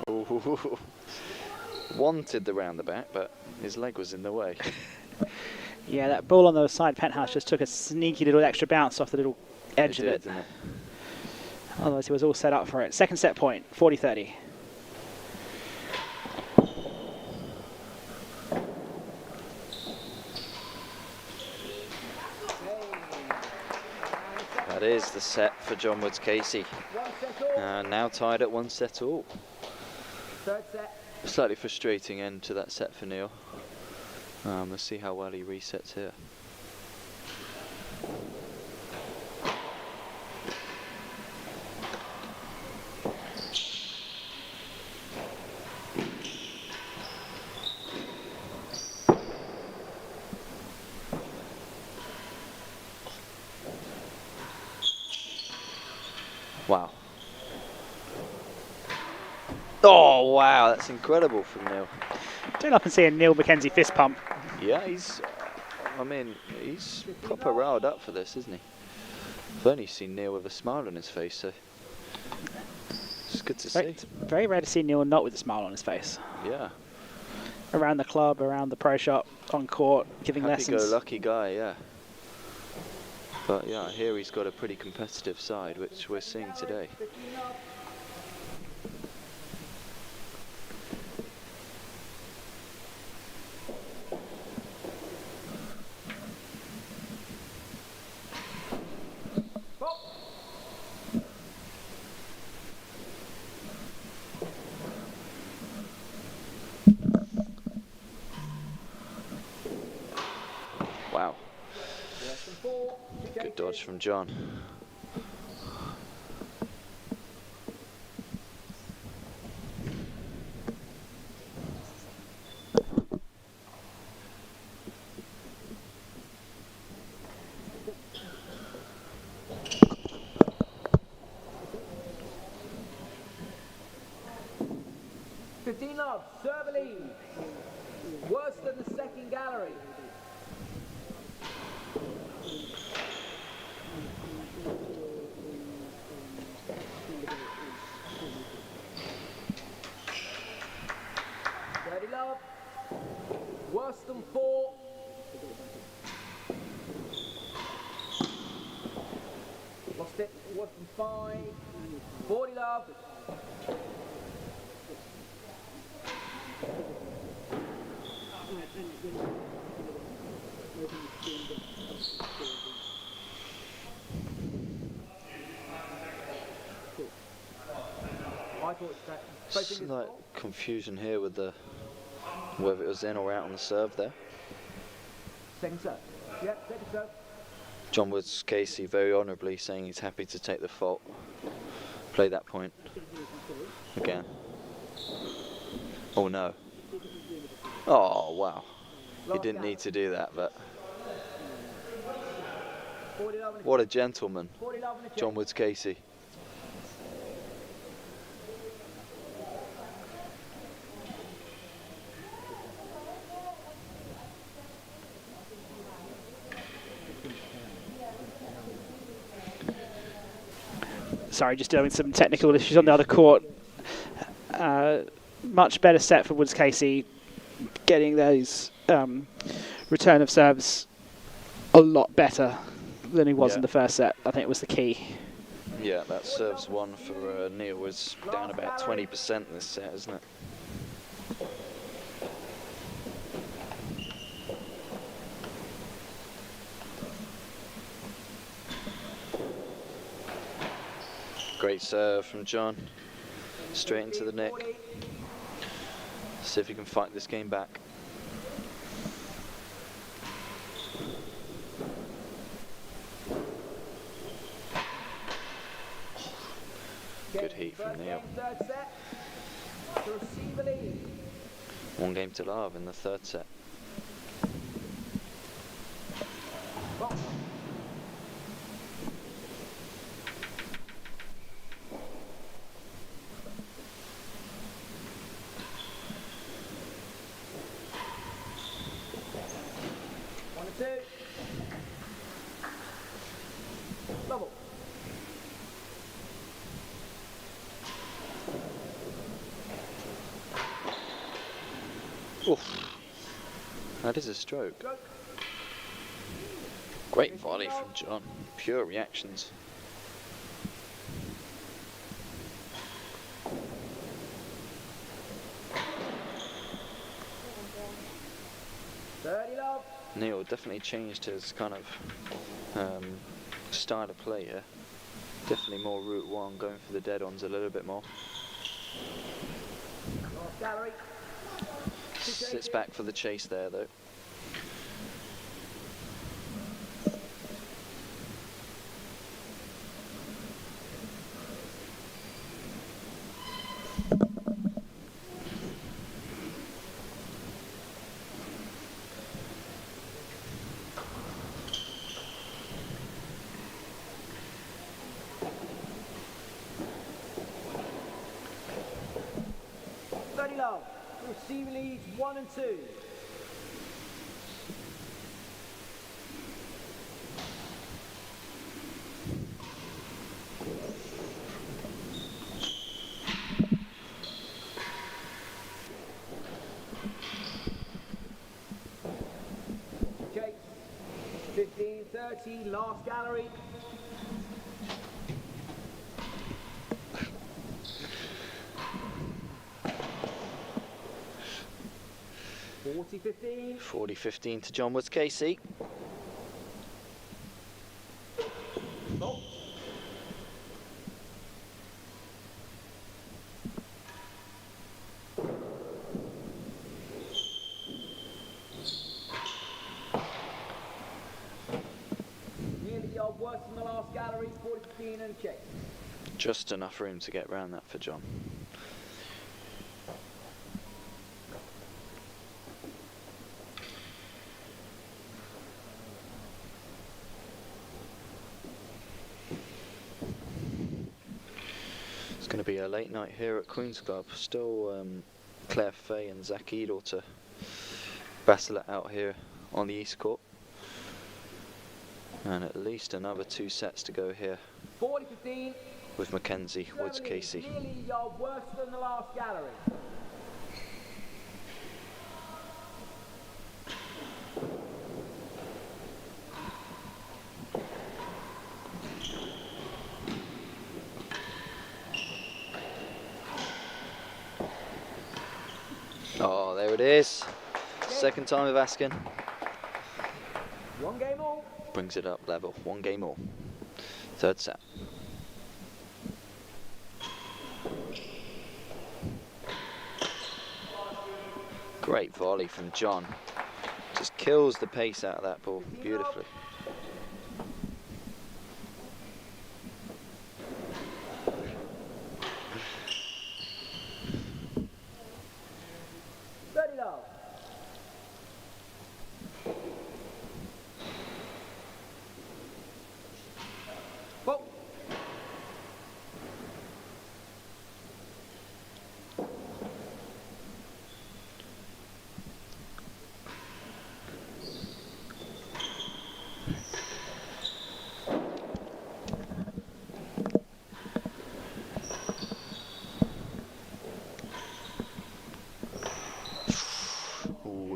Ooh. Wanted the roundabout, but his leg was in the way. Yeah, that ball on the side penthouse just took a sneaky little extra bounce off the little edge of it. Didn't it? Otherwise, he was all set up for it. Second set point, 40-30. That is the set for John Woods Casey. Now tied at 1 set all. Third set. Slightly frustrating end to that set for Neil. Let's see how well he resets here. Wow. Oh, wow, that's incredible from Neil. Don't often see a Neil Mackenzie fist pump. Yeah, he's proper riled up for this, isn't he? I've only seen Neil with a smile on his face, so it's good to see. It's very rare to see Neil not with a smile on his face. Yeah. Around the club, around the pro shop, on court, giving lessons. Happy-go-lucky guy, yeah. But yeah, here he's got a pretty competitive side, which we're seeing today. Wow. Good dodge from John. Love, serve lead. Worse than the second gallery. Dirty Love. Worse than 4. Lost it. Worse than 5. 40 Love. Slight confusion here with the whether it was in or out on the serve there. Second serve. Yep, second serve. John Woods Casey very honourably saying he's happy to take the fault. Play that point again. Oh no. Oh wow. He didn't need to do that, but what a gentleman, John Woods Casey. Sorry, just dealing with some technical issues on the other court. Much better set for Woods Casey, getting those return of serves a lot better than he was in the first set. I think it was the key. Yeah, that serves one for Neil was down about 20% this set, isn't it? Great serve from John, straight into the neck. See if he can fight this game back. Good heat from Neil. 1 game to love in the third set. Oof. That is a stroke. Great volley from John. Pure reactions. Neil definitely changed his kind of style of play here. Definitely more route one, going for the dead-ons a little bit more. Sits back for the chase there though. Receiving leads 1 and 2. Okay, 15:30, last gallery. 40-15. 40-15 to John Woods Casey. Oh. Nearly a yard worse than the last gallery, 40-15 and a check. Just enough room to get around that for John. Going to be a late night here at Queen's Club. Still Claire Fay and Zach Edel to battle it out here on the East Court. And at least another 2 sets to go here 40-15 with Mackenzie, Woods Casey. Nearly a yard worse than the last gallery. Oh, there it is. Second time of asking. 1 game all. Brings it up level. 1 game all. Third set. Great volley from John. Just kills the pace out of that ball beautifully.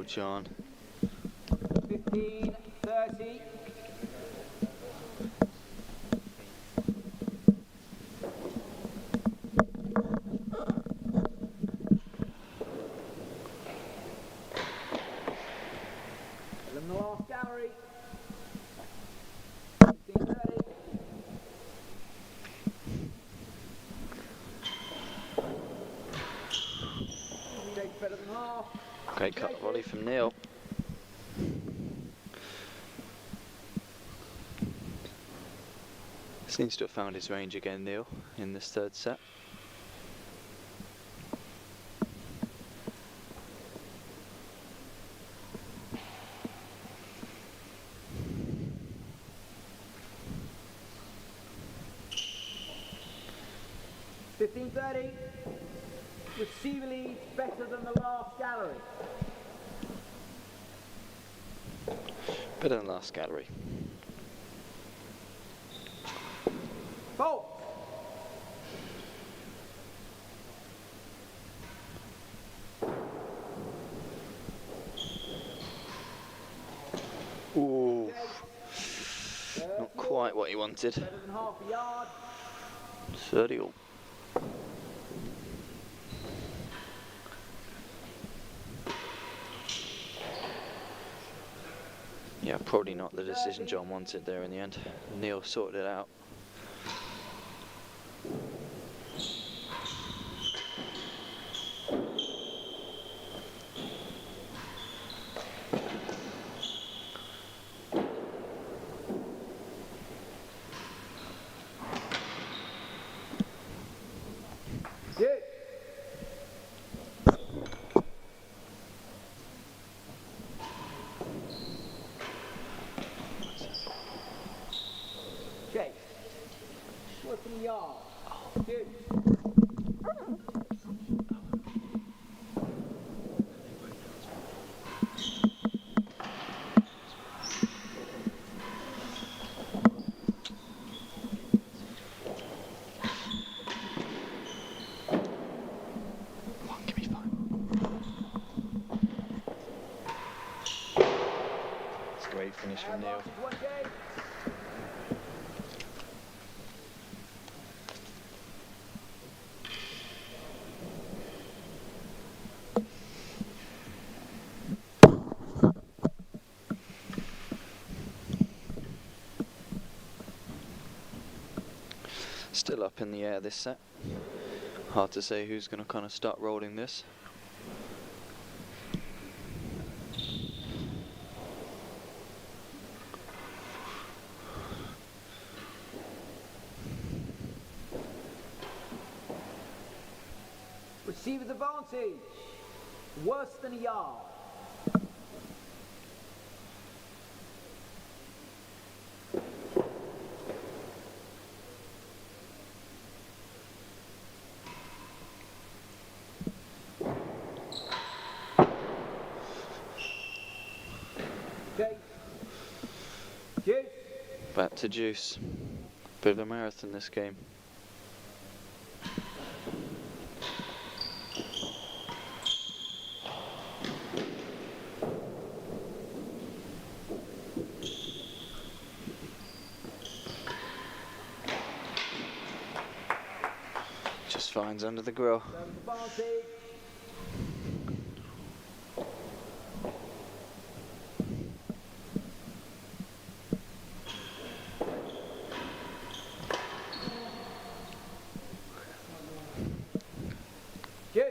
John. 15-30. In the last gallery. 15-30. Takes better than half. Great cut volley from Neil. Seems to have found his range again, Neil, in this third set. Receiver lead better than the last gallery. Better than last gallery. Fault. Ooh. Not quite what he wanted. Better than half a yard. 30 all. Yeah, probably not the decision John wanted there in the end. Neil sorted it out. Chase. What's in the yard? Two. Give me 5. It's a great finish from Neil. One game. Still up in the air this set. Hard to say who's going to kind of start rolling this. Receiver's advantage. Worse than a yard. Okay. Juice. Back to Juice. Bit of a marathon this game. Just finds under the grill. Advantage. Juice.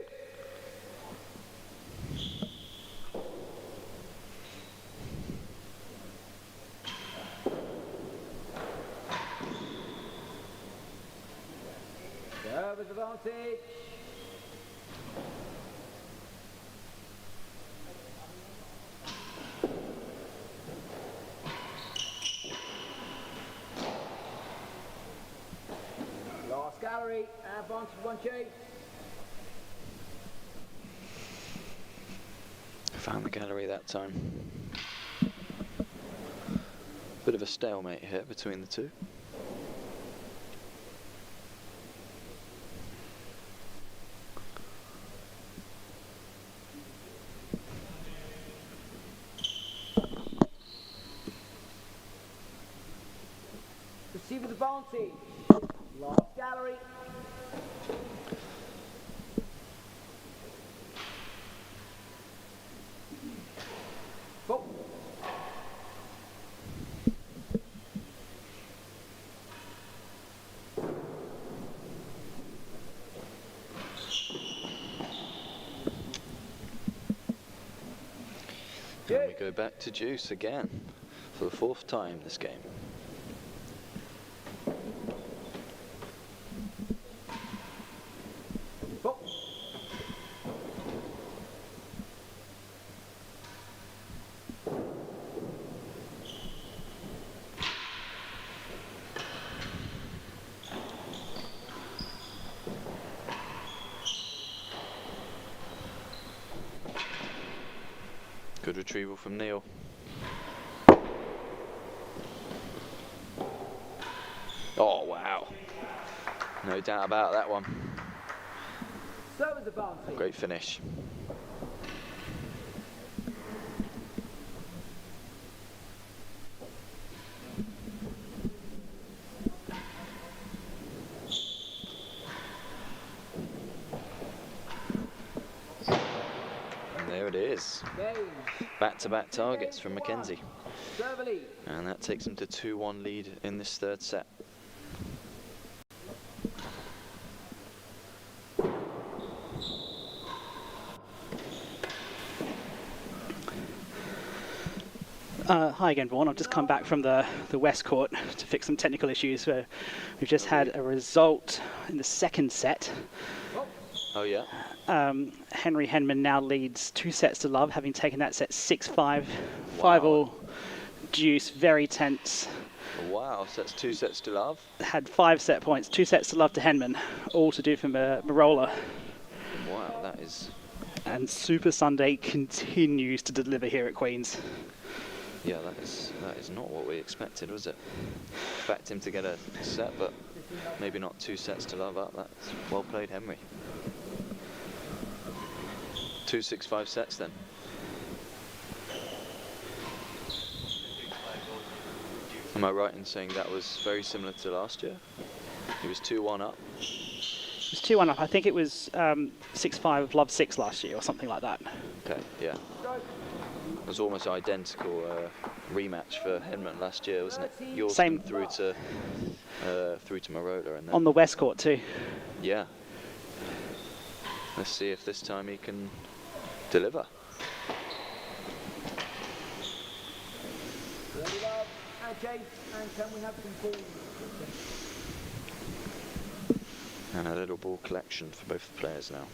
Server's advantage. Last gallery, advantage one chase. Found the gallery that time. Bit of a stalemate here between the two. Receiver's advantage. Last gallery. Go. And we go back to Juice again for the 4th time this game. Go. Good retrieval from Neil. Oh wow. No doubt about that one. Server's advantage. Great finish. is Game. back-to-back targets from Mackenzie. Serve lead. And that takes him to 2-1 lead in this third set. Hi again, Vaughan. I've just come back from the West Court to fix some technical issues. Where we've just had a result in the second set. Oh yeah? Henry Henman now leads 2-0, having taken that set 6-5, 5-all deuce, very tense. Wow, so that's 2-0. Had 5 set points, 2-0 to Henman, all to do for Marola. Wow, that is... And Super Sunday continues to deliver here at Queen's. Yeah, that is not what we expected, was it? Expect him to get a set, but maybe not 2-0 up. That's well played, Henry. 2-6-5 sets then. Am I right in saying that was very similar to last year? He was 2-1 up. It was 2-1 up. I think it was 6-5 Love 6 last year or something like that. Okay, yeah. It was almost identical rematch for Henman last year, wasn't it? Yours Same through to Marola, and then on the West Court too. yeah. Let's see if this time he can deliver. And Chase, and can we have some balls? And a little ball collection for both players now.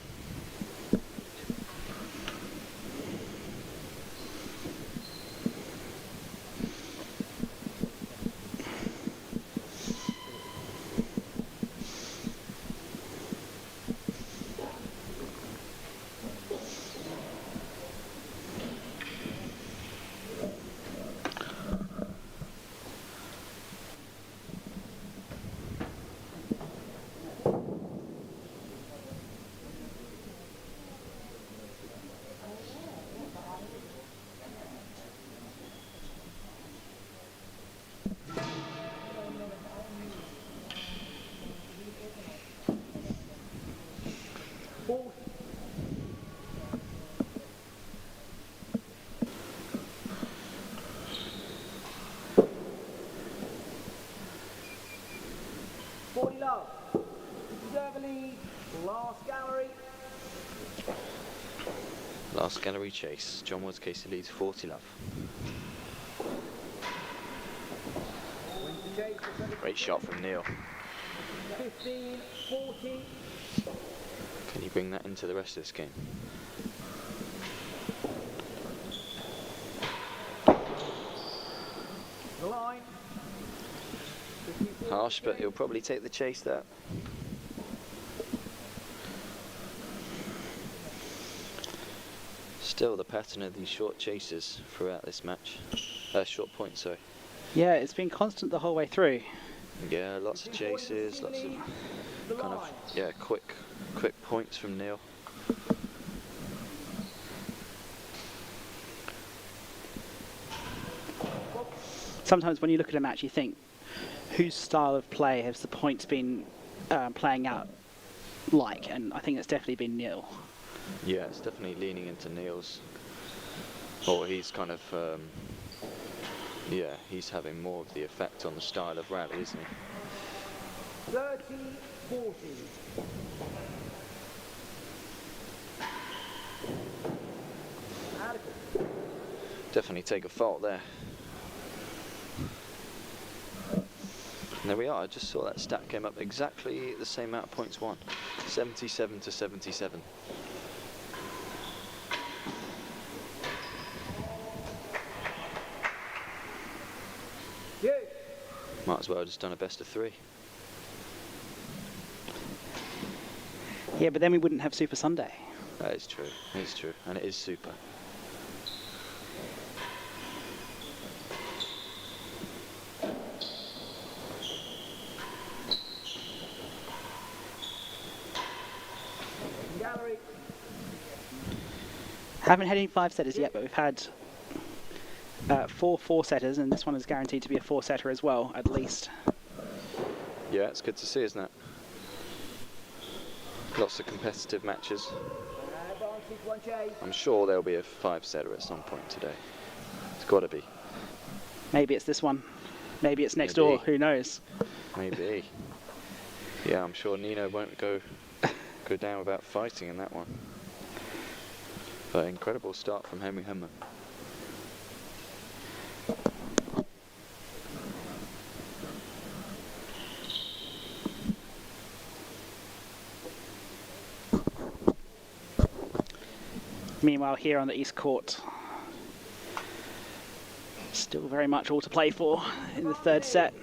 Balls. Love. Serve lead. Last gallery. Last gallery chase. John Woods Casey leads 40-love. Great shot from Neil. 15-40. Can you bring that into the rest of this game? The line. Harsh, but he'll probably take the chase there. Still the pattern of these short chases throughout this match. Short points, sorry. Yeah, it's been constant the whole way through. Yeah, lots of chases, lots of kind of, yeah, quick points from Neil. Sometimes when you look at a match, you think, whose style of play has the points been playing out like? And I think it's definitely been Neil. Yeah, it's definitely leaning into Neil's. Or he's kind of, yeah, he's having more of the effect on the style of rally, isn't he? 30-40. Definitely take a fault there. And there we are, I just saw that stat came up exactly the same amount of points won. 77-77. Yeah. Might as well have just done a best of 3. Yeah, but then we wouldn't have Super Sunday. That is true, it's true, and it is super. Gallery. Haven't had any 5-setters yet, but we've had 4 4-setters, and this one is guaranteed to be a 4-setter as well, at least. Yeah, it's good to see, isn't it? Lots of competitive matches. I'm sure there'll be a 5-setter at some point today. It's got to be. Maybe it's this one. Maybe it's next Maybe. door. Who knows? Maybe. Yeah, I'm sure Nino won't go down without fighting in that one. But incredible start from Hemi Hemmer. Meanwhile, here on the East Court, still very much all to play for in the third set.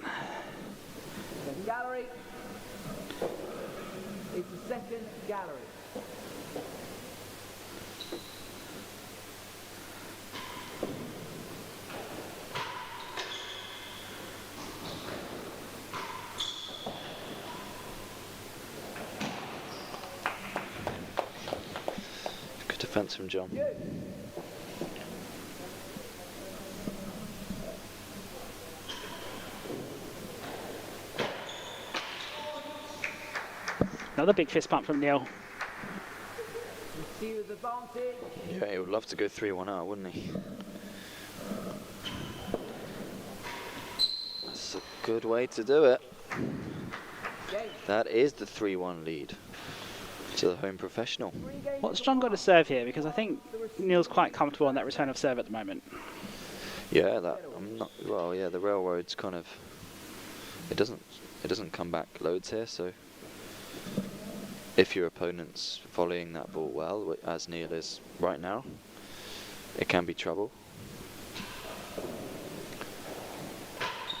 Second gallery. It's the second gallery. Good defence from John. Another big fist pump from Neil. Receiver's advantage. Yeah, he would love to go 3-1 out, wouldn't he? That's a good way to do it. That is the 3-1 lead to the home professional. What's John got to serve here? Because I think Neil's quite comfortable on that return of serve at the moment. Yeah, that I'm not. Well, yeah, the railroad's kind of. It doesn't come back loads here, so. If your opponent's volleying that ball well, as Neil is right now, it can be trouble.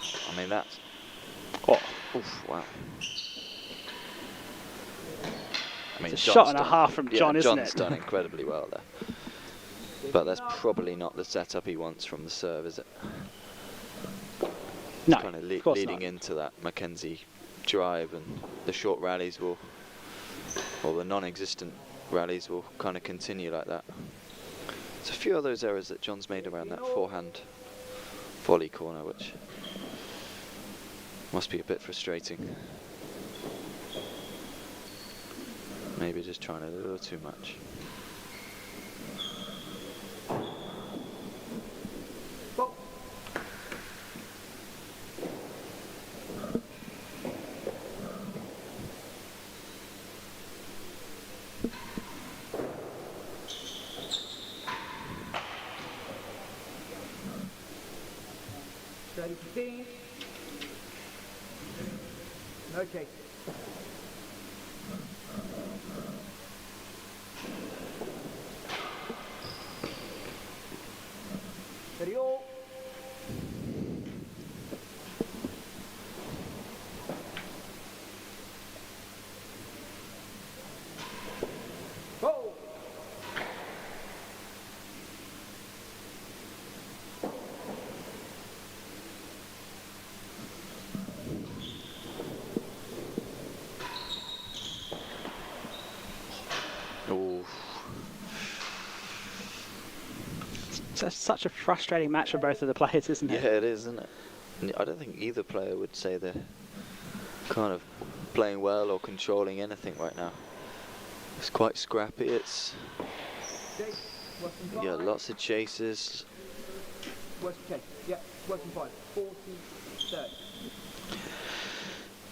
I mean, that's... Oh, oof, wow. I mean, It's a shot and a half from John, isn't John's it? done incredibly well there. But that's probably not the setup he wants from the serve, is it? No, Kind of of course leading not. into that Mackenzie drive, and the short rallies will... Or the non-existent rallies will kind of continue like that. There's a few of those errors that John's made around that forehand volley corner, which must be a bit frustrating. Maybe just trying a little too much. No chase. Ready all. Go. It's such a frustrating match for both of the players, isn't it? Yeah, it is, isn't it? And I don't think either player would say they're kind of playing well or controlling anything right now. It's quite scrappy. It's yeah, lots of chases. Working chase. Yeah, working fine. 40, 30.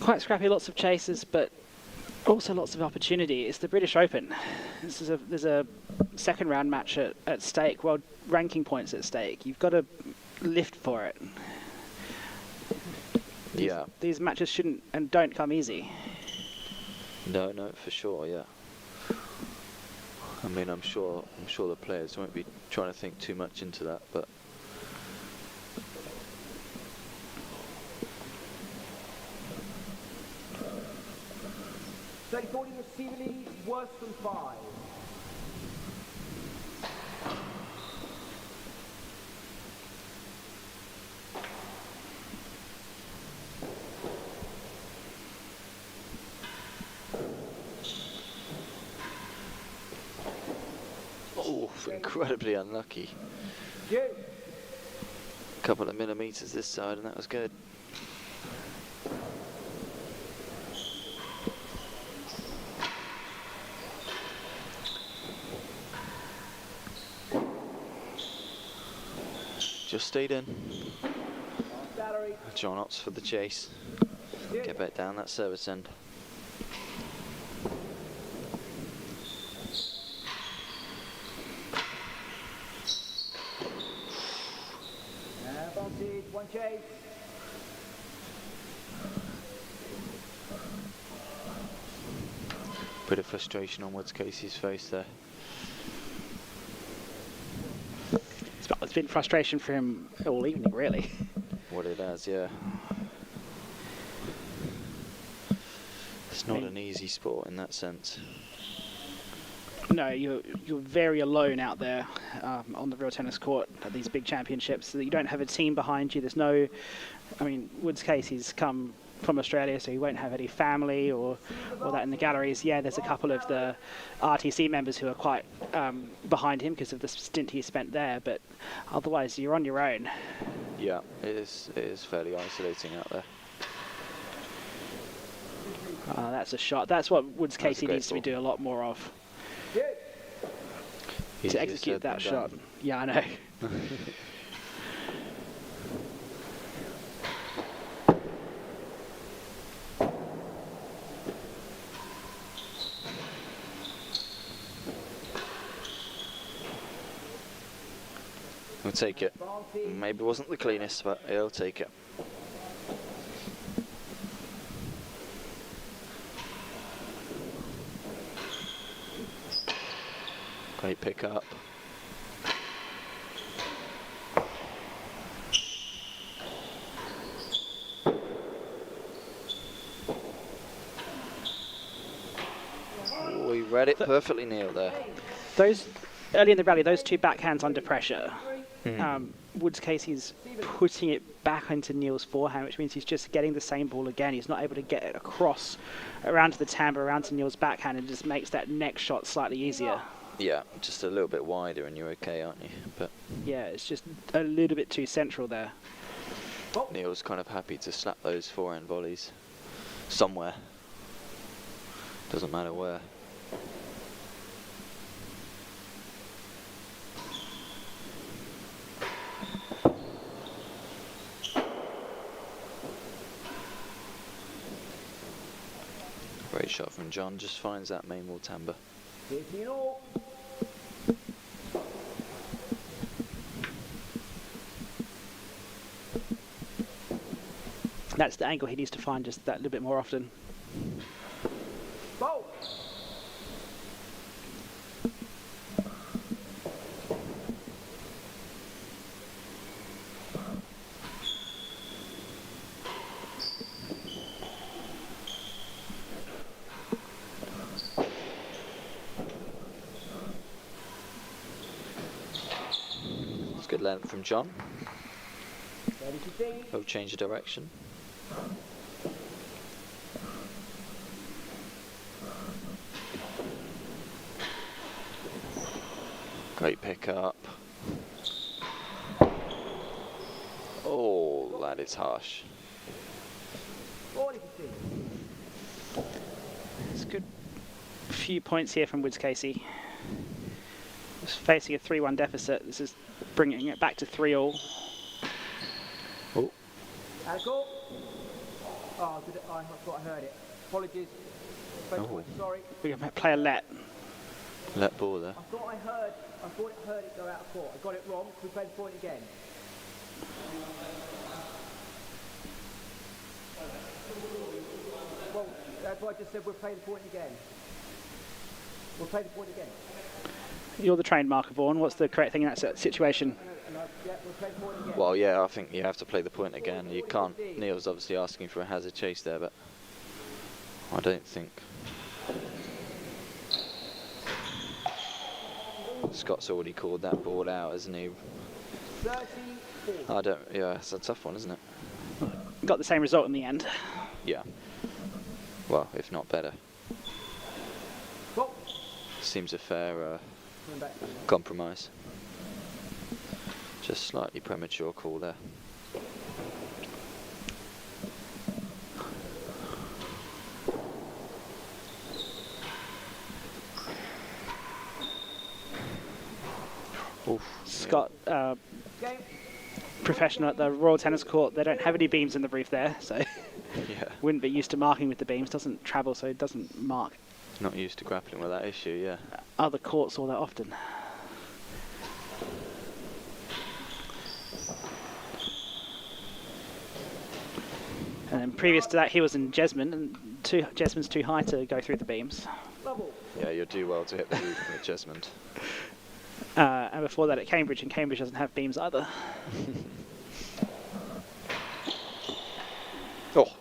Quite scrappy, lots of chases, but also lots of opportunity. It's the British Open. There's a second round match at stake, world ranking points at stake. You've got to lift for it. These matches shouldn't and don't come easy. No, for sure, yeah. I mean, I'm sure the players won't be trying to think too much into that, but 30-40 receiver lead, worse than 5. oh, incredibly unlucky. Yeah. Couple of millimeters this side, and that was good. just stayed in. Gallery. John opts for the chase. Get back down that service end. Advantage, one chase. Bit of frustration on Woods Casey's face there. It's been frustration for him all evening, really. What it has, yeah. It's not an easy sport in that sense. No, you're very alone out there on the real tennis court at these big championships. So that you don't have a team behind you. There's no, I mean, Woods Casey's come from Australia, so he won't have any family or that in the galleries. Yeah, there's a couple of the RTC members who are quite behind him because of the stint he spent there, but otherwise you're on your own. Yeah, it is fairly isolating out there. That's a shot. That's what Woods Casey needs to be doing a lot more of. To execute that shot. Yeah, I know. He'll take it. Maybe wasn't the cleanest, but he'll take it. Great pick up. Oh, he read it perfectly, Neil, there. Those early in the rally, those two backhands under pressure. Woods Casey's putting it back into Neil's forehand, which means he's just getting the same ball again. He's not able to get it across around to the timbre, around to Neil's backhand, and just makes that next shot slightly easier. Yeah, just a little bit wider and you're okay, aren't you? But yeah, it's just a little bit too central there. Neil's kind of happy to slap those forehand volleys somewhere. Doesn't matter where. Great shot from John, just finds that main wall timbre. That's the angle he needs to find just that little bit more often. Bow. It's good length from John. Ready to see. Oh, change of direction. Great pick up. Oh, that is harsh. It's a good few points here from Woods Casey. Just facing a 3-1 deficit. This is bringing it back to 3-all. Oh. Ankle. Oh, I thought I heard it. Apologies. Oh. Sorry. We can play a let. Let ball there. I thought it heard it go out of court. I got it wrong. We play the point again. Well, that's why I just said we'll play the point again. We'll play the point again. You're the trained marker, Vaughan. What's the correct thing in that situation? Yeah, we'll play the point again. Well, yeah, I think you have to play the point again. You can't. Neil's obviously asking for a hazard chase there, but I don't think. Scott's already called that ball out, hasn't he? 34. I don't. Yeah, it's a tough one, isn't it? Got the same result in the end. Yeah. Well, if not better. Well, Seems a fair compromise. Just slightly premature call there. Oof, Scott game. professional at the Royal Tennis Court. They don't have any beams in the roof there, so Yeah. wouldn't be used to marking with the beams. Doesn't travel, so it doesn't mark Not used to grappling with that issue, yeah. other courts all that often. And then previous to that, he was in Jesmond, and Jesmond's too high to go through the beams. Yeah, you'll do well to hit the roof with Jesmond. And before that at Cambridge, and Cambridge doesn't have beams either. Oh.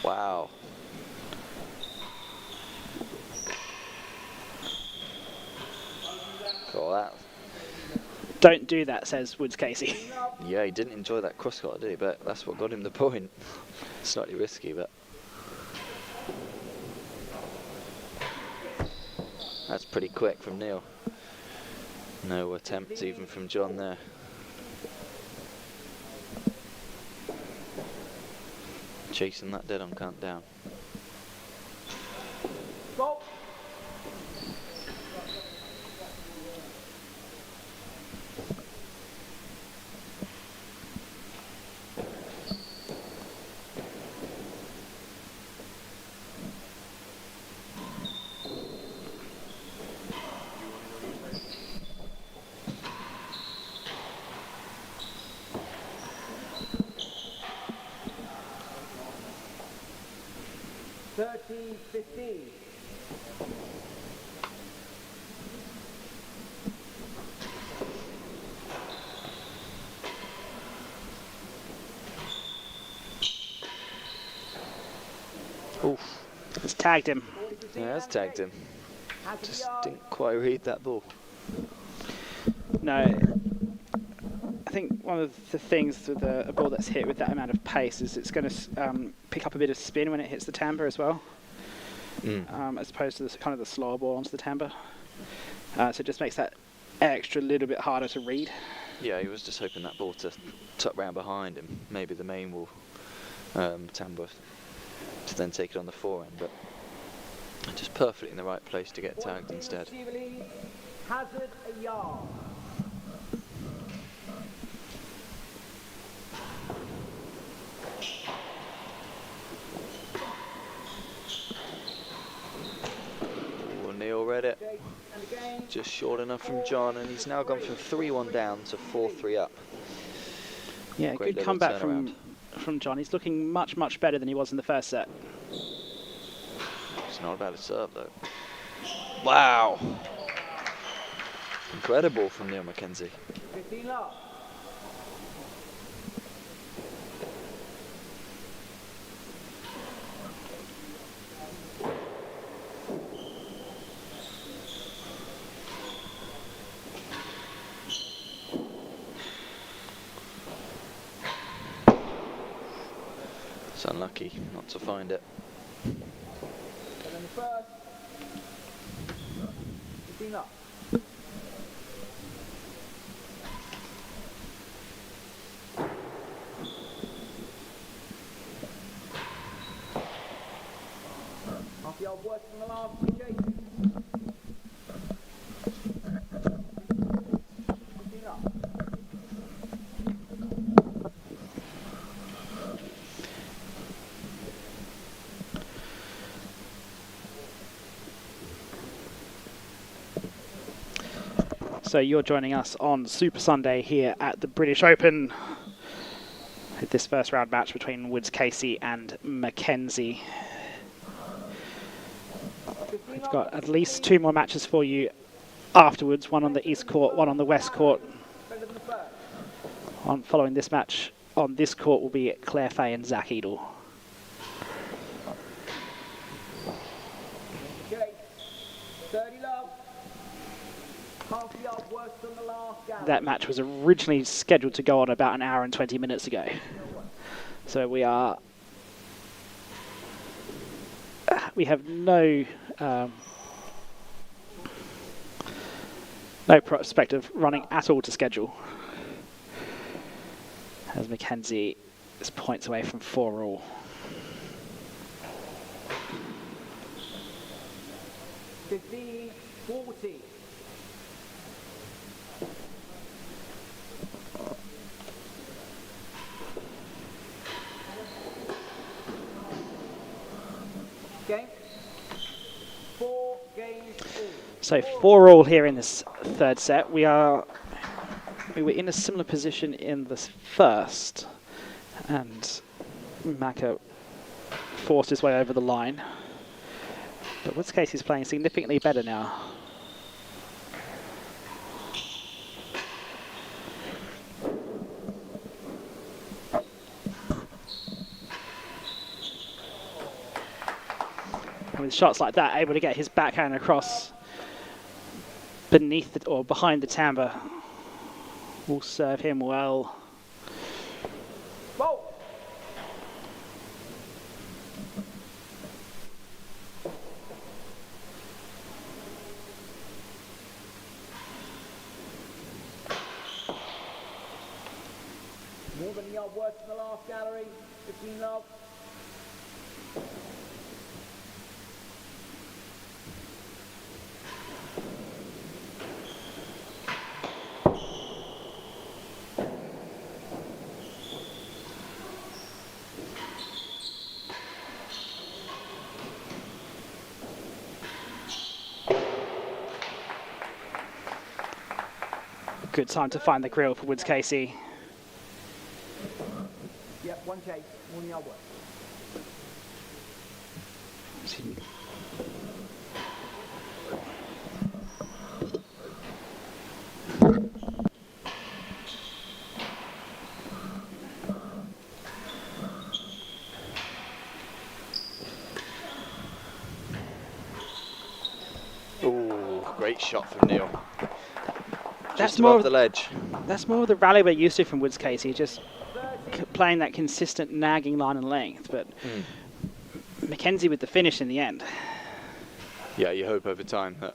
Wow. Cool, that. Don't do that, says Woods Casey. Yeah, he didn't enjoy that cross court, did he? But that's what got him the point. Slightly risky, but that's pretty quick from Neil. No attempts even from John there. Chasing that dead on countdown. Ball. Thirteen, 15. Oof. It's tagged him. Yeah, that's tagged him. Just didn't quite read that ball. No. I think one of the things with a ball that's hit with that amount of pace is it's going to pick up a bit of spin when it hits the timbre as well, as opposed to this kind of the slower ball onto the timbre. So it just makes that extra little bit harder to read. Yeah, he was just hoping that ball to tuck round behind him. Maybe the main will timbre to then take it on the forehand, but just perfectly in the right place to get tagged instead. Hazard a yard. Oh, Neil read it. Just short enough from John, and he's now gone from 3-1 down to 4-3 up. Yeah, Great good little comeback turnaround. from John. He's looking much, much better than he was in the first set. It's not about a serve though. Wow! Incredible from Neil Mackenzie. 15 love. It's unlucky not to find it. And then the first. 15 up. Half yard worse than the last two chases. 15 up. So you're joining us on Super Sunday here at the British Open. This first round match between Woods Casey and Mackenzie. We've got at least two more matches for you afterwards, one on the East Court, one on the West Court. Following this match on this court will be Claire Fay and Zach Edel. Okay. 30 love. Half yard worse than the last gap. That match was originally scheduled to go on about an hour and 20 minutes ago. So we have no prospect of running at all to schedule, as Mackenzie is points away from 4-all. 15-40. Game. 4 games all. So 4-all here in this third set. We were in a similar position in the first, and Macca forced his way over the line. But Woods Casey's playing significantly better now. And with shots like that, able to get his backhand across beneath the, or behind the timbre will serve him well. Whoa. More than a yard worse than the last gallery. 15 love. Good time to find the grill for Woods Casey. Yep, one chase, more than a yard worse. Ooh, great shot from Neil. That's Just more above of the ledge. That's more of the rally we're used to from Woods Casey, just playing that consistent nagging line and length. But Mackenzie with the finish in the end. Yeah, you hope over time that,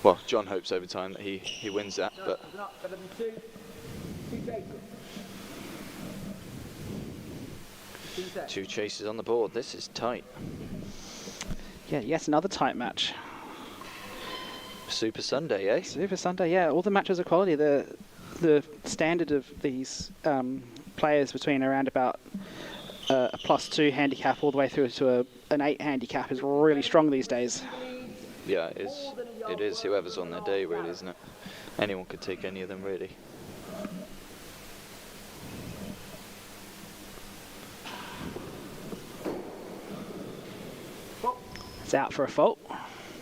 well, John hopes over time that he wins that, but Better than 2. 2 chases. 2 sets. 2 chases on the board. This is tight. Yeah, yes, another tight match. Super Sunday, eh? Super Sunday, yeah. All the matches are quality. The standard of these players between around about a +2 handicap all the way through to an 8 handicap is really strong these days. Yeah, it is. It is whoever's on their day, really, isn't it? Anyone could take any of them, really. It's out for a fault.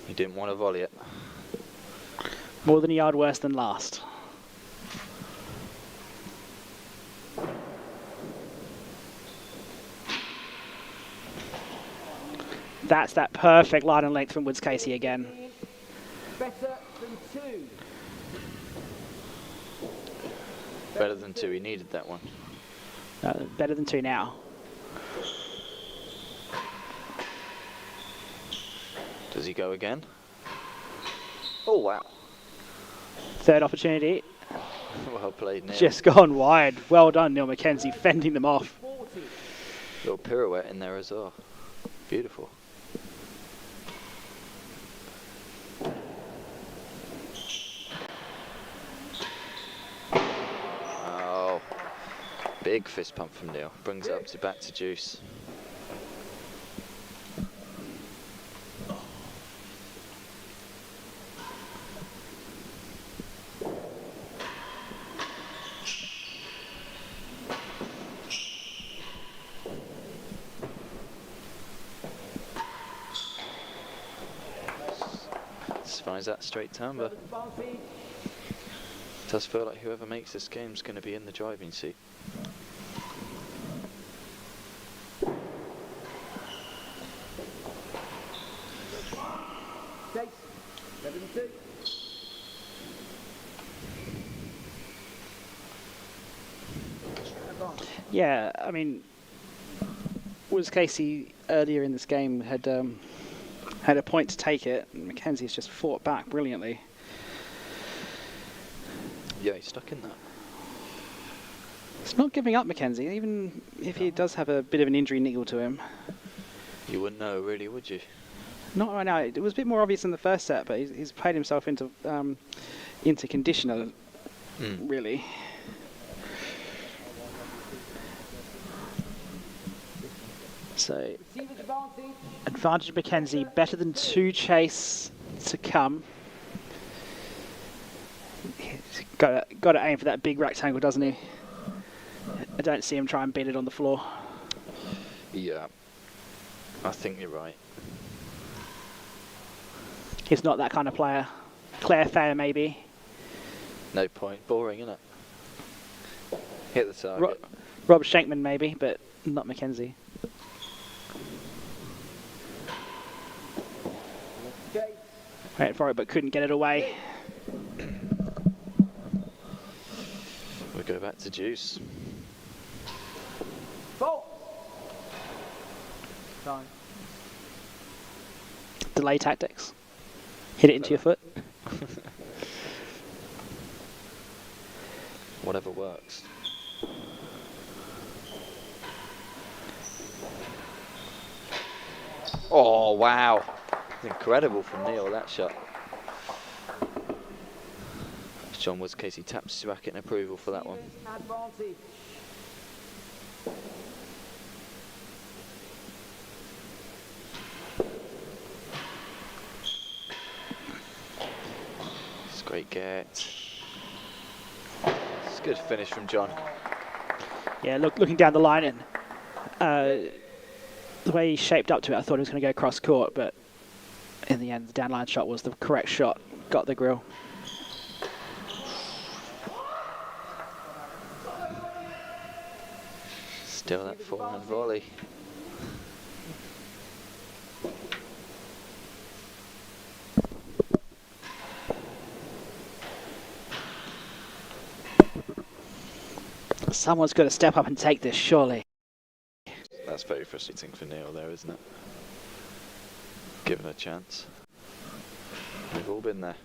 He didn't want to volley it. More than a yard worse than last. That's that perfect line and length from Woods Casey again. Better than 2. Better than 2. He needed that one. Better than 2 now. Does he go again? Oh, wow. Third opportunity. Well played, Neil. Just gone wide. Well done, Neil Mackenzie, fending them off. Little pirouette in there as well. Beautiful. Oh, big fist pump from Neil. Brings it up to back to deuce. Finds that straight timbre. Does feel like whoever makes this game is going to be in the driving seat. Chase. Better than 2. Yeah, I mean, Woods Casey earlier in this game had a point to take it, and Mackenzie's just fought back brilliantly. Yeah, he's stuck in that. It's not giving up, Mackenzie, even if he does have a bit of an injury niggle to him. You wouldn't know, really, would you? Not right now. It was a bit more obvious in the first set, but he's played himself into conditioner, really. So, advantage Mackenzie, better than 2 chase to come. He's got to aim for that big rectangle, doesn't he? I don't see him try and beat it on the floor. Yeah, I think you're right. He's not that kind of player. Claire Fair, maybe. No point. Boring, isn't it? Hit the target. Rob Shankman, maybe, but not Mackenzie. Went for it, but couldn't get it away. We go back to Juice. Time. Delay tactics. Hit it into your foot. Whatever works. Oh, wow. Incredible from Neil, that shot. John Woods Casey taps his racket in approval for that one. Advantage. It's a great get. It's a good finish from John. Yeah, looking down the line, and the way he shaped up to it, I thought he was going to go cross court, but in the end, the downline shot was the correct shot. Got the grill. Still that forehand volley. Someone's got to step up and take this, surely. That's very frustrating for Neil there, isn't it? Given a chance. We've all been there.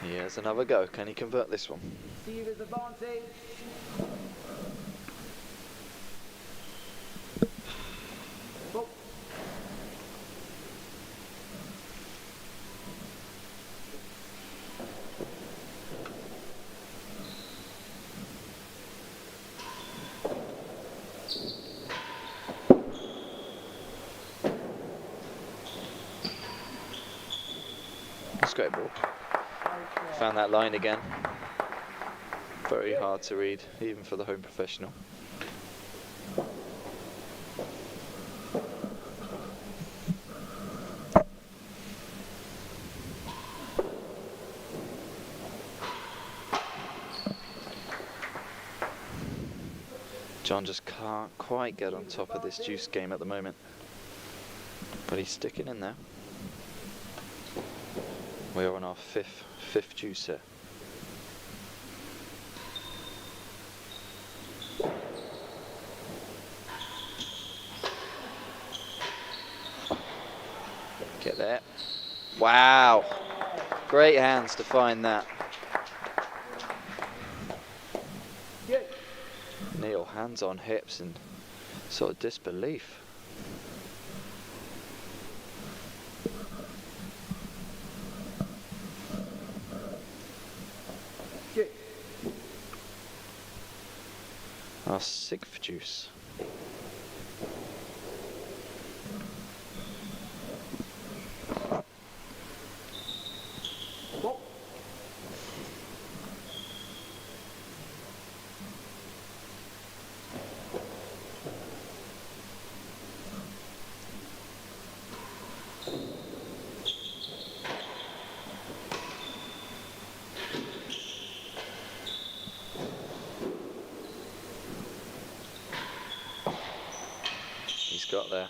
Here's another go. Can he convert this one? Receiver's advantage. Oh. That's a great ball. Found that line again. Very hard to read, even for the home professional. John just can't quite get on top of this Juice game at the moment, but he's sticking in there. We're on our fifth Juice here. Get there. Wow. Great hands to find that. Neil, hands on hips and sort of disbelief. Our 6th Juice. Got there.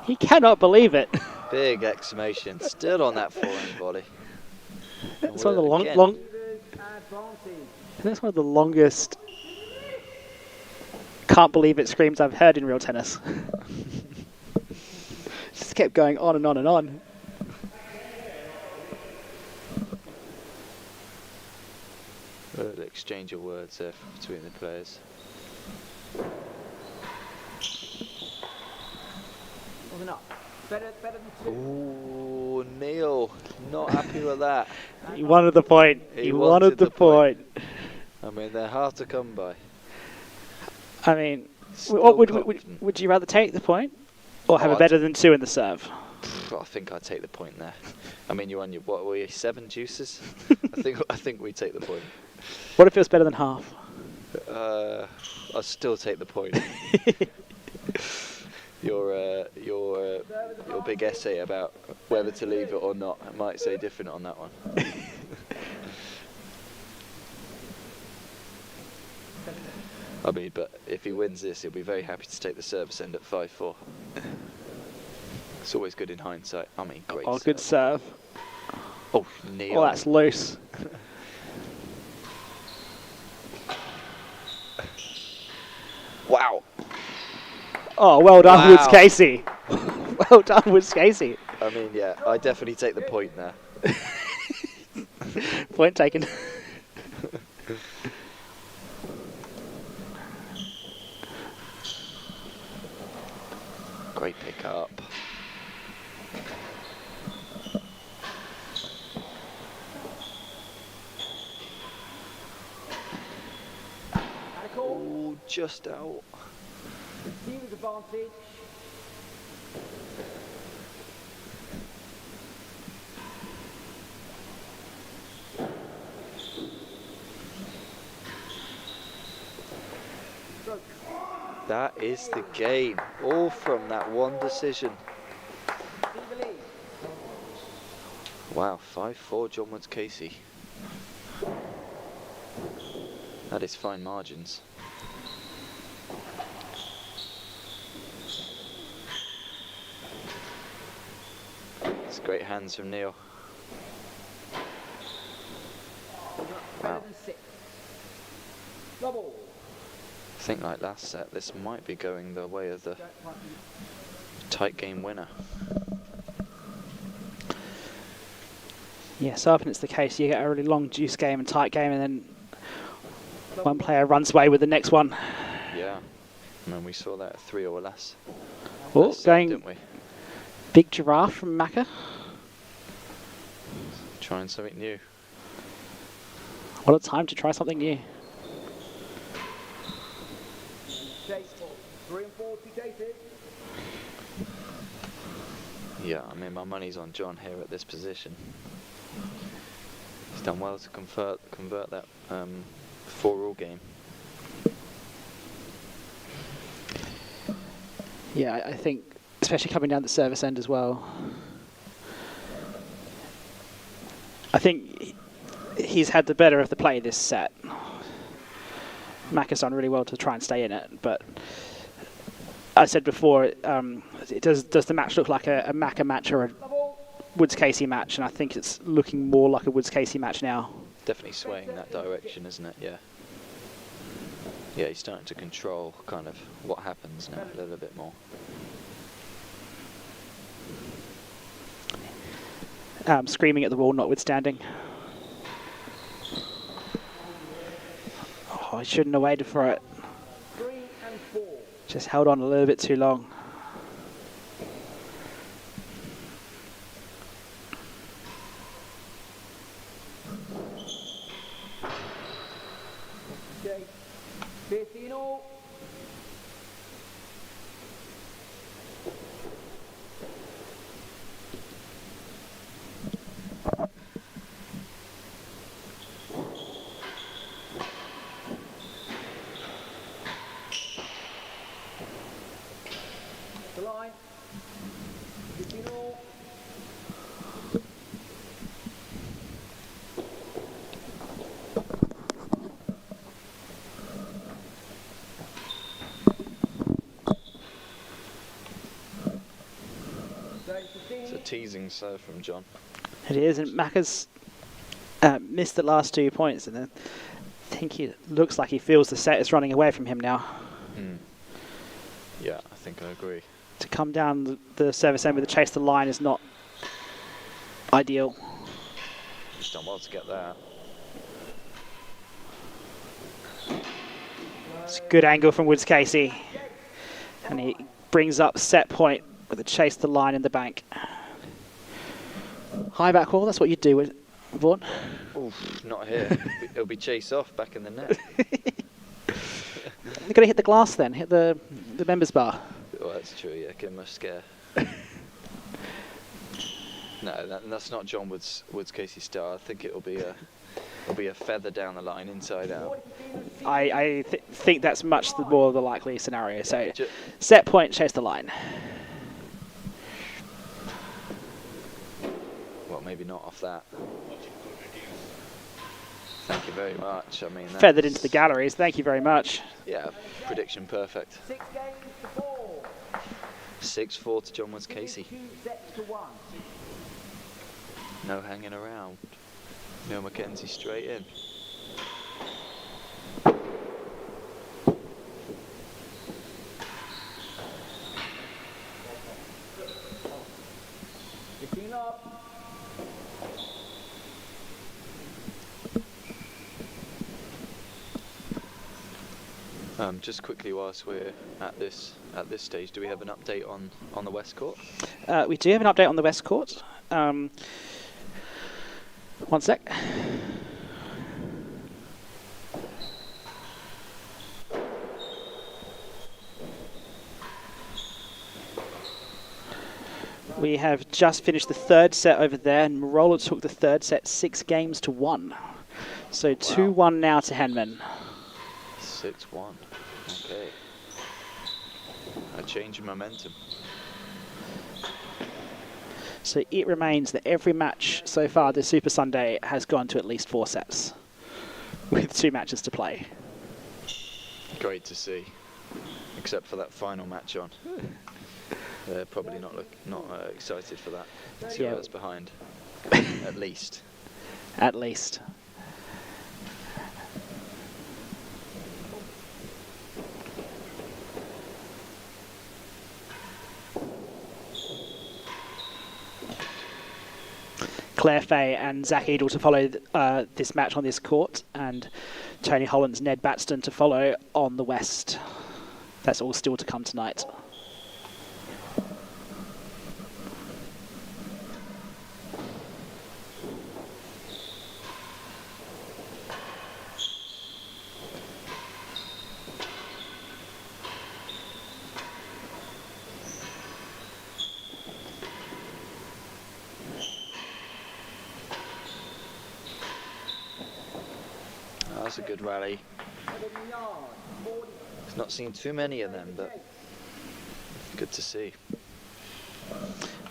He cannot believe it. Big exclamation. Still on that forehand volley. That's one of the that's one of the longest can't believe it screams I've heard in real tennis. Just kept going on and on and on. exchange of words there between the players. Wasn't up. Better than 2. Ooh, Neil, not happy with that. He wanted the point. He wanted the point. I mean, they're hard to come by. I mean, Still what confident. would you rather take the point or have Oh, a better than 2 in the serve? I think I'd take the point there. I mean, you won your, what were you, 7 juices? I think we take the point. What if it was better than half? I'll still take the point. Your big essay about whether to leave it or not, I might say different on that one. I mean, but if he wins this, he'll be very happy to take the service end at 5-4. It's always good in hindsight. I mean, great. Oh, good serve. Oh, Neil. Oh, that's loose. Wow. Oh, well done, Wow. Woods Casey. Well done, Woods Casey. I mean, yeah, I definitely take the point there. Point taken. Great pick up. Oh, just out. Team's advantage. Stroke. That is the game. All from that one decision. Team the lead. Wow, 5-4 John Woods Casey. That is fine margins. It's great hands from Neil. Better Wow. than 6. Double. I think like last set, this might be going the way of the tight game winner. Yeah, so often it's the case you get a really long juice game and tight game, and then one player runs away with the next one. Yeah, I mean, we saw that at 3 or less. Oh, last set, going didn't we? big giraffe from Macca. Trying something new. What a time to try something new. Chase. 3 and 4 to chases. Yeah, I mean, my money's on John here at this position. He's done well to convert that 4-all game. Yeah, I think, especially coming down the service end as well. I think he's had the better of the play this set. Macca's done really well to try and stay in it, but I said before, does the match look like a Macca match or a Woods Casey match? And I think it's looking more like a Woods Casey match now. Definitely swaying that direction, isn't it? Yeah. Yeah, he's starting to control kind of what happens now a little bit more. Screaming at the wall, notwithstanding. Oh, he shouldn't have waited for it. 3 and 4. Just held on a little bit too long. Chase. 15 all. The line. 15 all. It's a teasing serve from John. It is, and Macca's missed the last 2 points, and I think he looks like he feels the set is running away from him now. Yeah, I think I agree. To come down the service end with the chase the line is not ideal. He's done well to get that. It's a good angle from Woods Casey. And he brings up set point with a chase the line in the bank. High back wall, that's what you do with Vaughan. Oof, not here. It'll be chased off back in the net. You've got to hit the glass then, hit the members bar. Oh, that's true, yeah, give him a scare. No, that's not John Woods Casey's style. I think it'll be a feather down the line, inside out. I think that's much more the likely scenario. So set point, chase the line. Well, maybe not off that. Thank you very much. I mean, Feathered into the galleries. Thank you very much. Yeah, prediction perfect. 6 games to 4. 6-4 to John Woods Casey. 2 sets to 1. No hanging around. No Mackenzie straight in. Up. Just quickly, whilst we're at this stage, do we have an update on the West Court? We do have an update on the West Court. One sec. We have just finished the third set over there, and Marola took the third set 6 games to 1. So 2-1 now to Henman. 6-1. Okay. A change in momentum. So it remains that every match so far this Super Sunday has gone to at least 4 sets, with 2 matches to play. Great to see, except for that final match on. They're probably not excited for that. See what that's behind. At least. At least. Claire Fay and Zach Edel to follow this match on this court, and Tony Holland's Ned Batston to follow on the west. That's all still to come tonight. That's a good rally. It's not seen too many of them, but good to see.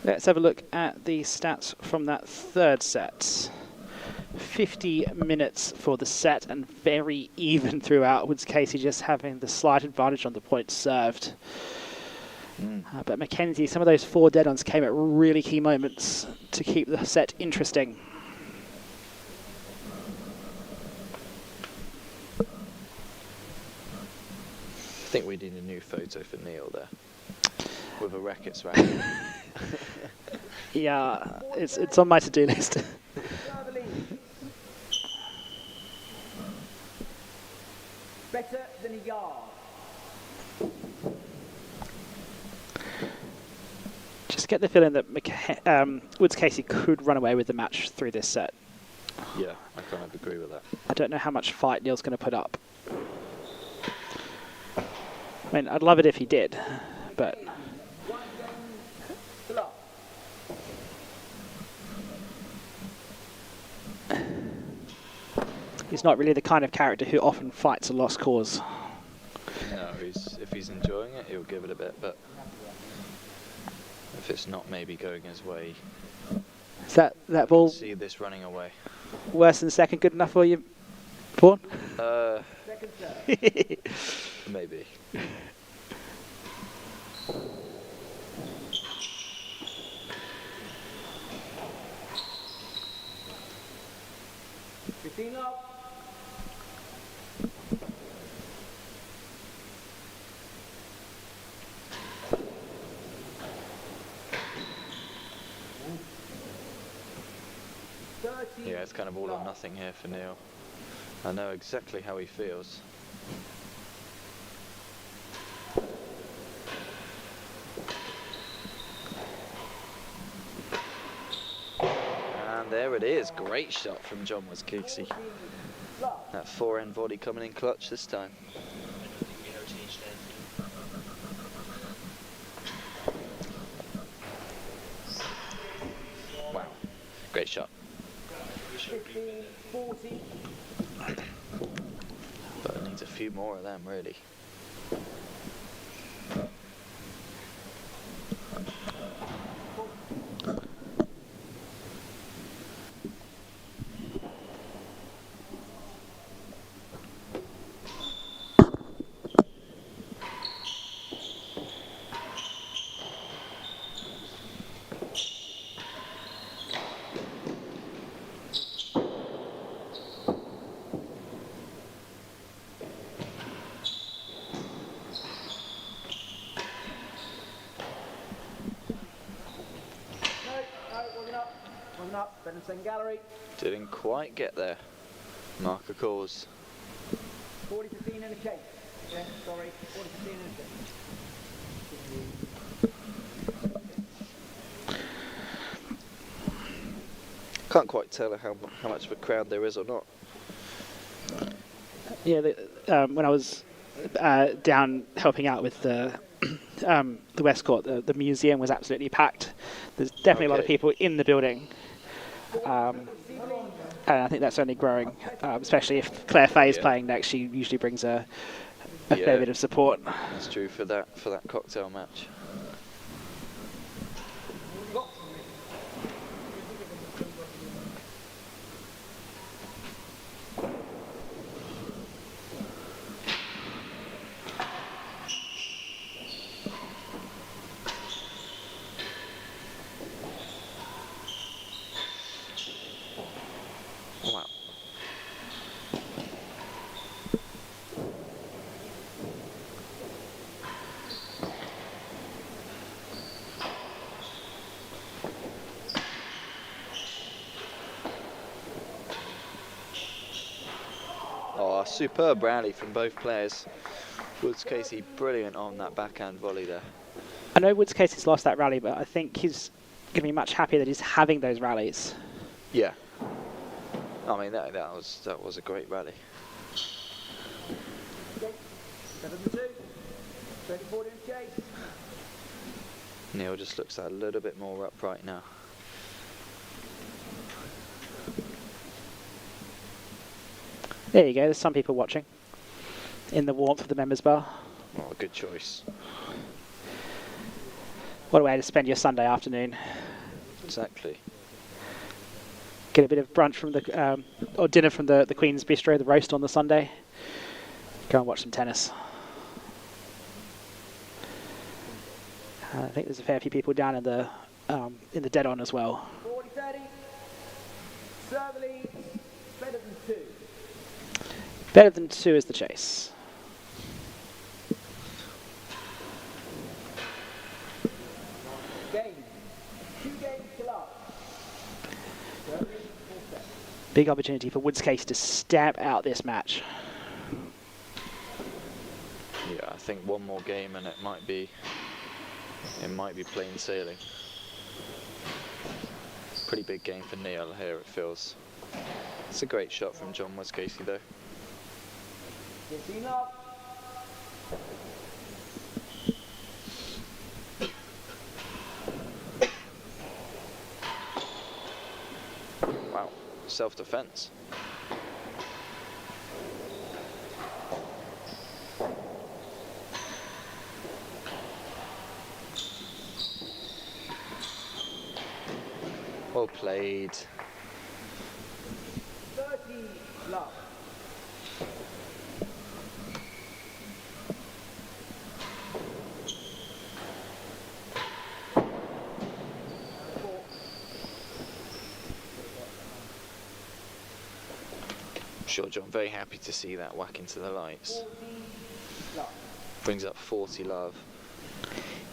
Let's have a look at the stats from that third set. 50 minutes for the set, and very even throughout. Woods Casey just having the slight advantage on the points served. But Mackenzie, some of those 4 dead-ons came at really key moments to keep the set interesting. I think we need a new photo for Neil there, with a rackets racket. Yeah, it's on my to-do list. Better than a yard. Just get the feeling that Woods Casey could run away with the match through this set. Yeah, I kind of agree with that. I don't know how much fight Neil's going to put up. I mean, I'd love it if he did, but... He's not really the kind of character who often fights a lost cause. No, if he's enjoying it, he'll give it a bit, but if it's not maybe going his way... Is that ball see this running away. Worse than second good enough for you, Vaughan? Maybe. Up. Yeah, it's kind of all or nothing here for Neil. I know exactly how he feels. it is. Great shot from John Casey. That forehand volley coming in clutch this time. Wow, great shot. 15, 40. But it needs a few more of them, really. Wasn't up. Better than gallery. Didn't quite get there. Marker calls. 40-15 in a chase. Yeah, sorry. 40-15 in a chase. Can't quite tell how much of a crowd there is or not. Yeah, when I was down helping out with the West Court, the museum was absolutely packed. There's definitely a lot of people in the building. And I think that's only growing, especially if Claire Fay is playing next. She usually brings a fair bit of support. That's true for that cocktail match. Wow. Oh, a superb rally from both players. Woods Casey brilliant on that backhand volley there. I know Woods Casey's lost that rally, but I think he's going to be much happier that he's having those rallies. Yeah. I mean that was a great rally. Okay. 7-2. 34 in a chase. Neil just looks a little bit more upright now. There you go, there's some people watching in the warmth of the members bar. Oh, good choice. What a way to spend your Sunday afternoon. Exactly. Get a bit of brunch from the, or dinner from the Queen's Bistro, the roast on the Sunday. Go and watch some tennis. I think there's a fair few people down in the dead on as well. 40-30. Serve lead. Better than 2. Better than 2 is the chase. Game. 2 games to love. Serve lead, 4 sets. Big opportunity for Woods Casey to stamp out this match. Yeah, I think one more game and it might be plain sailing. Pretty big game for Neil here, it feels. It's a great shot from John Woods Casey though. 15 love. Wow, self-defense. Well played. 30 love. Sure, John, very happy to see that whack into the lights. 40 love. Brings up 40 love.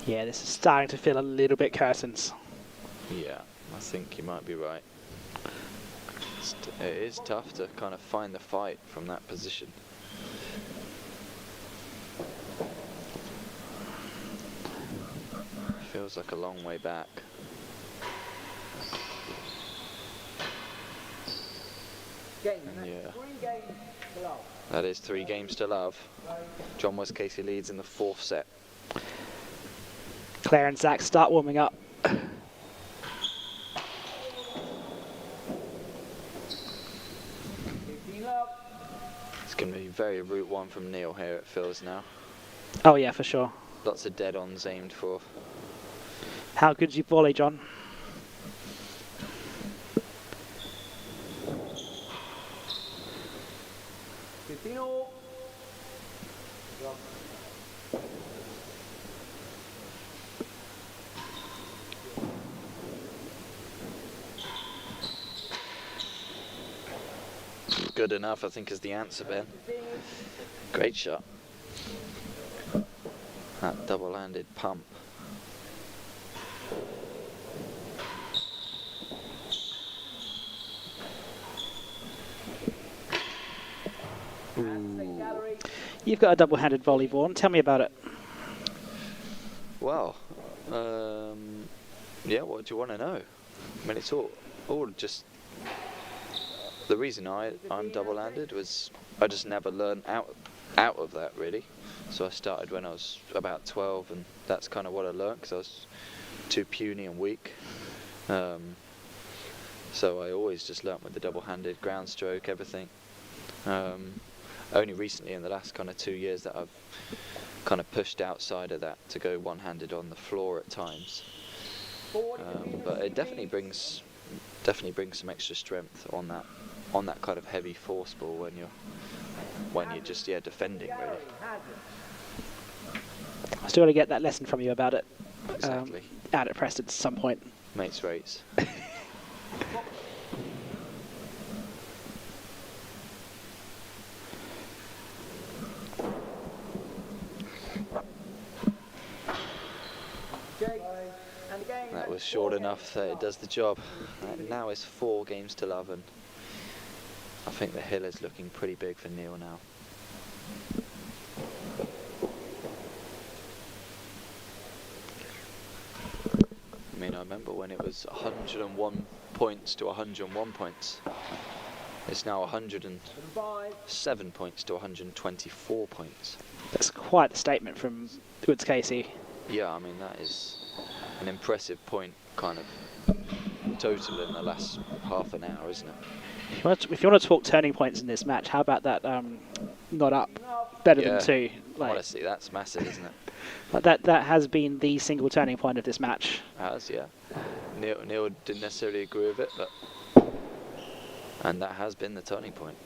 Yeah, this is starting to feel a little bit curtains. Yeah, I think you might be right. It is tough to kind of find the fight from that position. Feels like a long way back. Game. Yeah. 3 games to love. That is 3 games to love. John West Casey leads in the 4th set. Claire and Zach start warming up. 15 love. It's going to be very Route 1 from Neil here, it feels now. Oh yeah, for sure. Lots of dead-ons aimed for. How good's your volley, John? Good enough, I think, is the answer, Ben. Great shot. That double-handed pump. Ooh. You've got a double-handed volley, Vaughan. Tell me about it. Well, yeah, what do you want to know? I mean, it's all just... The reason I'm double-handed was I just never learned out of that, really. So I started when I was about 12, and that's kind of what I learned, because I was too puny and weak. So I always just learnt with the double-handed ground stroke, everything. Only recently, in the last kind of 2 years, that I've kind of pushed outside of that to go one-handed on the floor at times. But it definitely brings some extra strength on that kind of heavy force ball when you're just defending, really. I still got to get that lesson from you about it. Exactly. Out at Preston at some point. Mates rates. That was short enough that it does the job. Now it's 4 games to love, and I think the hill is looking pretty big for Neil now. I mean, I remember when it was 101 points to 101 points. It's now 107 points to 124 points. That's quite the statement from Woods Casey. Yeah, I mean, that is an impressive point kind of total in the last half an hour, isn't it? If you want to talk turning points in this match, how about that not up, better than 2? Like, honestly, that's massive, isn't it? Like that has been the single turning point of this match. Yeah. Neil didn't necessarily agree with it, and that has been the turning point.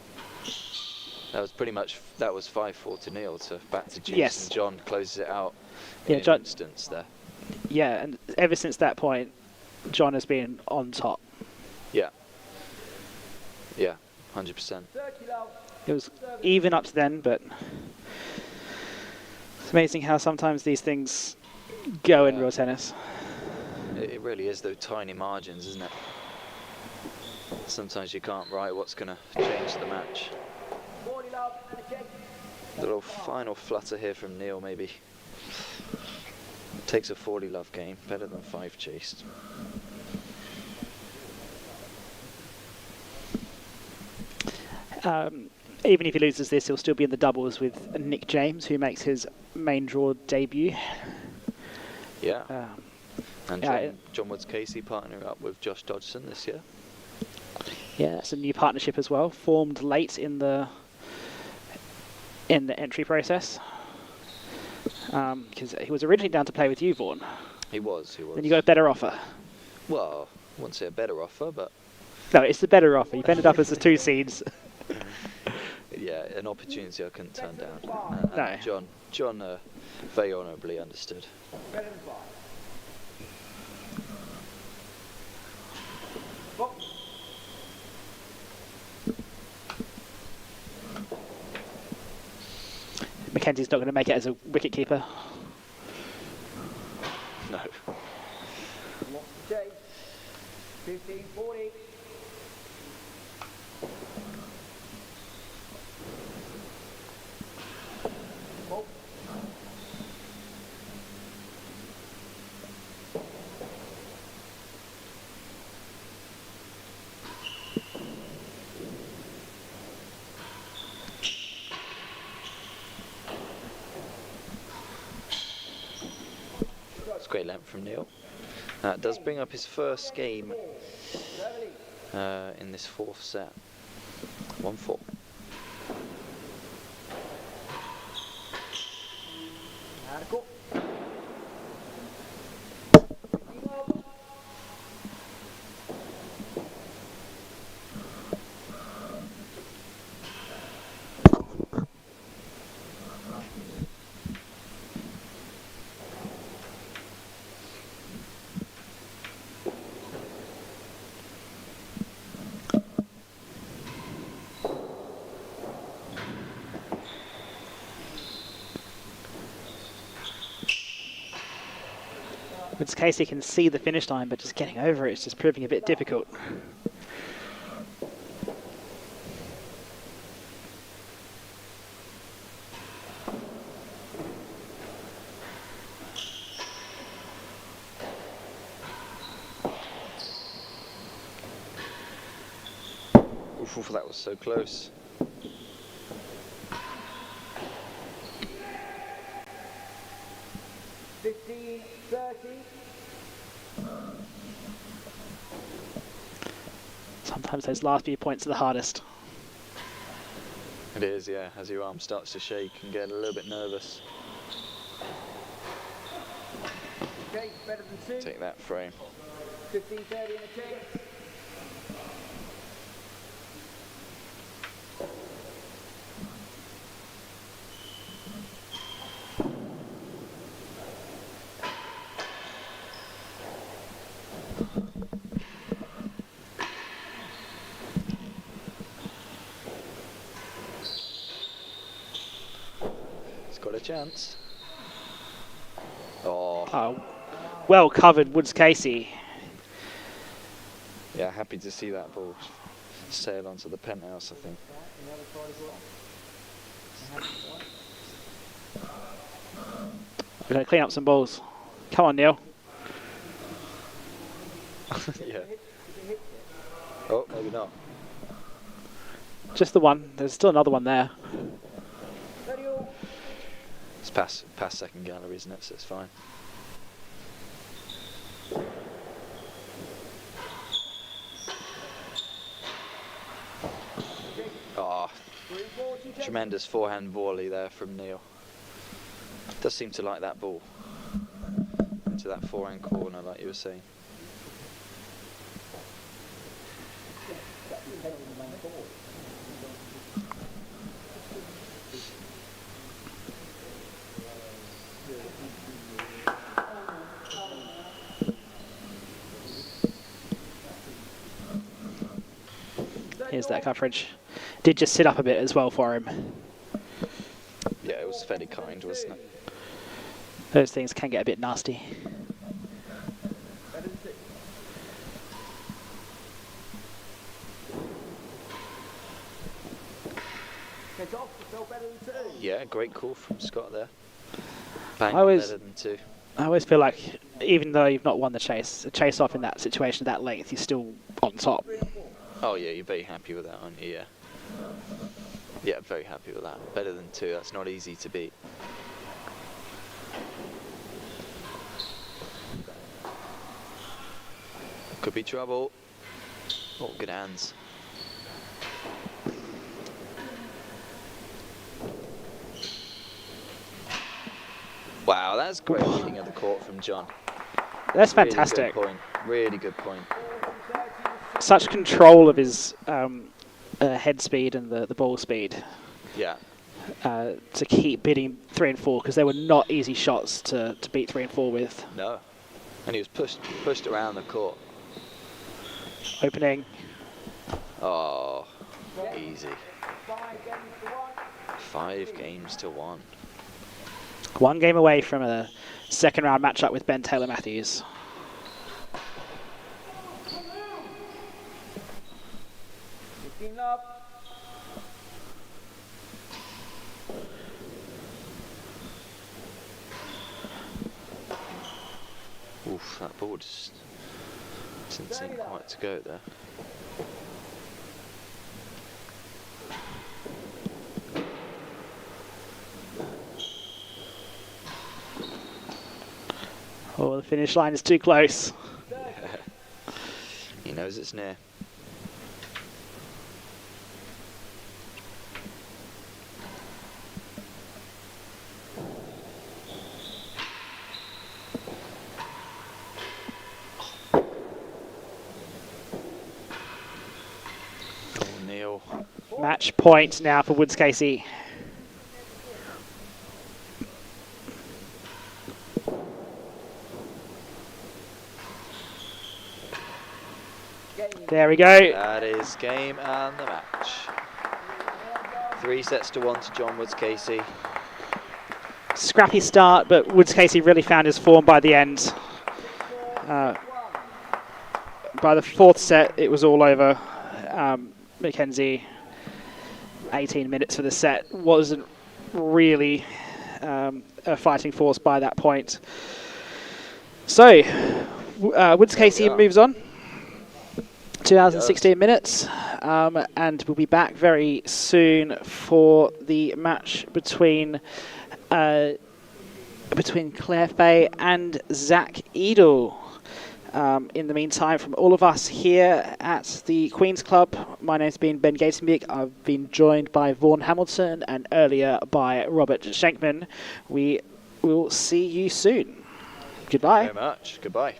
That was pretty much 5-4 to Neil, to back to Juice, yes. And John closes it out in an instance there. Yeah, and ever since that point, John has been on top. Yeah, 100%. It was even up to then, but it's amazing how sometimes these things go in real tennis. It really is those tiny margins, isn't it? Sometimes you can't write what's going to change the match. A little final flutter here from Neil, maybe. Takes a 40 love game, better than 5 chased. Even if he loses this, he'll still be in the doubles with Nick James, who makes his main draw debut. Yeah. And John Woods Casey partnering up with Josh Dodgson this year. Yeah, it's a new partnership as well, formed late in the entry process. Because he was originally down to play with you, Vaughan. He was. Then you got a better offer. Well, I wouldn't say a better offer, but... No, it's the better offer. You've ended up as the 2 seeds. Yeah, an opportunity I couldn't turn down. No. John very honourably understood. Mackenzie's not going to make it as a wicketkeeper. No. 15-40. Great length from Neil. That does bring up his first game in this fourth set. 1-4. Woods Casey can see the finish line, but just getting over it is just proving a bit difficult. Oof, that was so close. Sometimes those last few points are the hardest. It is, yeah, as your arm starts to shake and get a little bit nervous. Okay, better than 2. Take that frame. 15-30 in the change. Chance. Oh. Oh, well covered, Woods Casey. Yeah, happy to see that ball sail onto the penthouse, I think. We're going to clean up some balls. Come on, Neil. Yeah. Oh, maybe not. Just the one. There's still another one there. It's past second gallery, isn't it? So it's fine. Oh, tremendous forehand volley there from Neil. Does seem to like that ball into that forehand corner, like you were saying. Here's that coverage. Did just sit up a bit as well for him. Yeah, it was fairly kind, wasn't it? Those things can get a bit nasty. Yeah, great call from Scott there. Bang, I always- better than 2. I always feel like even though you've not won the chase, a chase off in that situation, that length, you're still on top. Oh yeah, you're very happy with that, aren't you? Yeah. Yeah, very happy with that. Better than 2, that's not easy to beat. Could be trouble. Oh, good hands. Wow, that's great reading of the court from John. That's Really fantastic. good point. Really good point. Such control of his head speed and the ball speed Yeah. to keep beating 3 and 4, because they were not easy shots to beat 3 and 4 with. No. And he was pushed around the court. Opening. Oh, easy. 5 games to 1. 1 game away from a second round matchup with Ben Taylor Matthews. Oof, that ball just didn't seem quite to go there. Oh, the finish line is too close. He knows it's near. Neil. Match point now for Woods Casey. There we go. That is game and the match. 3-1 to John Woods Casey. Scrappy start, but Woods Casey really found his form by the end. By the fourth set, it was all over. Mackenzie, 18 minutes for the set, wasn't really a fighting force by that point. So, Woods Casey moves on. 2016 minutes, and we'll be back very soon for the match between Claire Fay and Zach Edel. In the meantime, from all of us here at the Queen's Club, my name's been Ben Gatenbeek. I've been joined by Vaughan Hamilton and earlier by Robert Schenkman. We will see you soon. Goodbye. Thank you very much. Goodbye.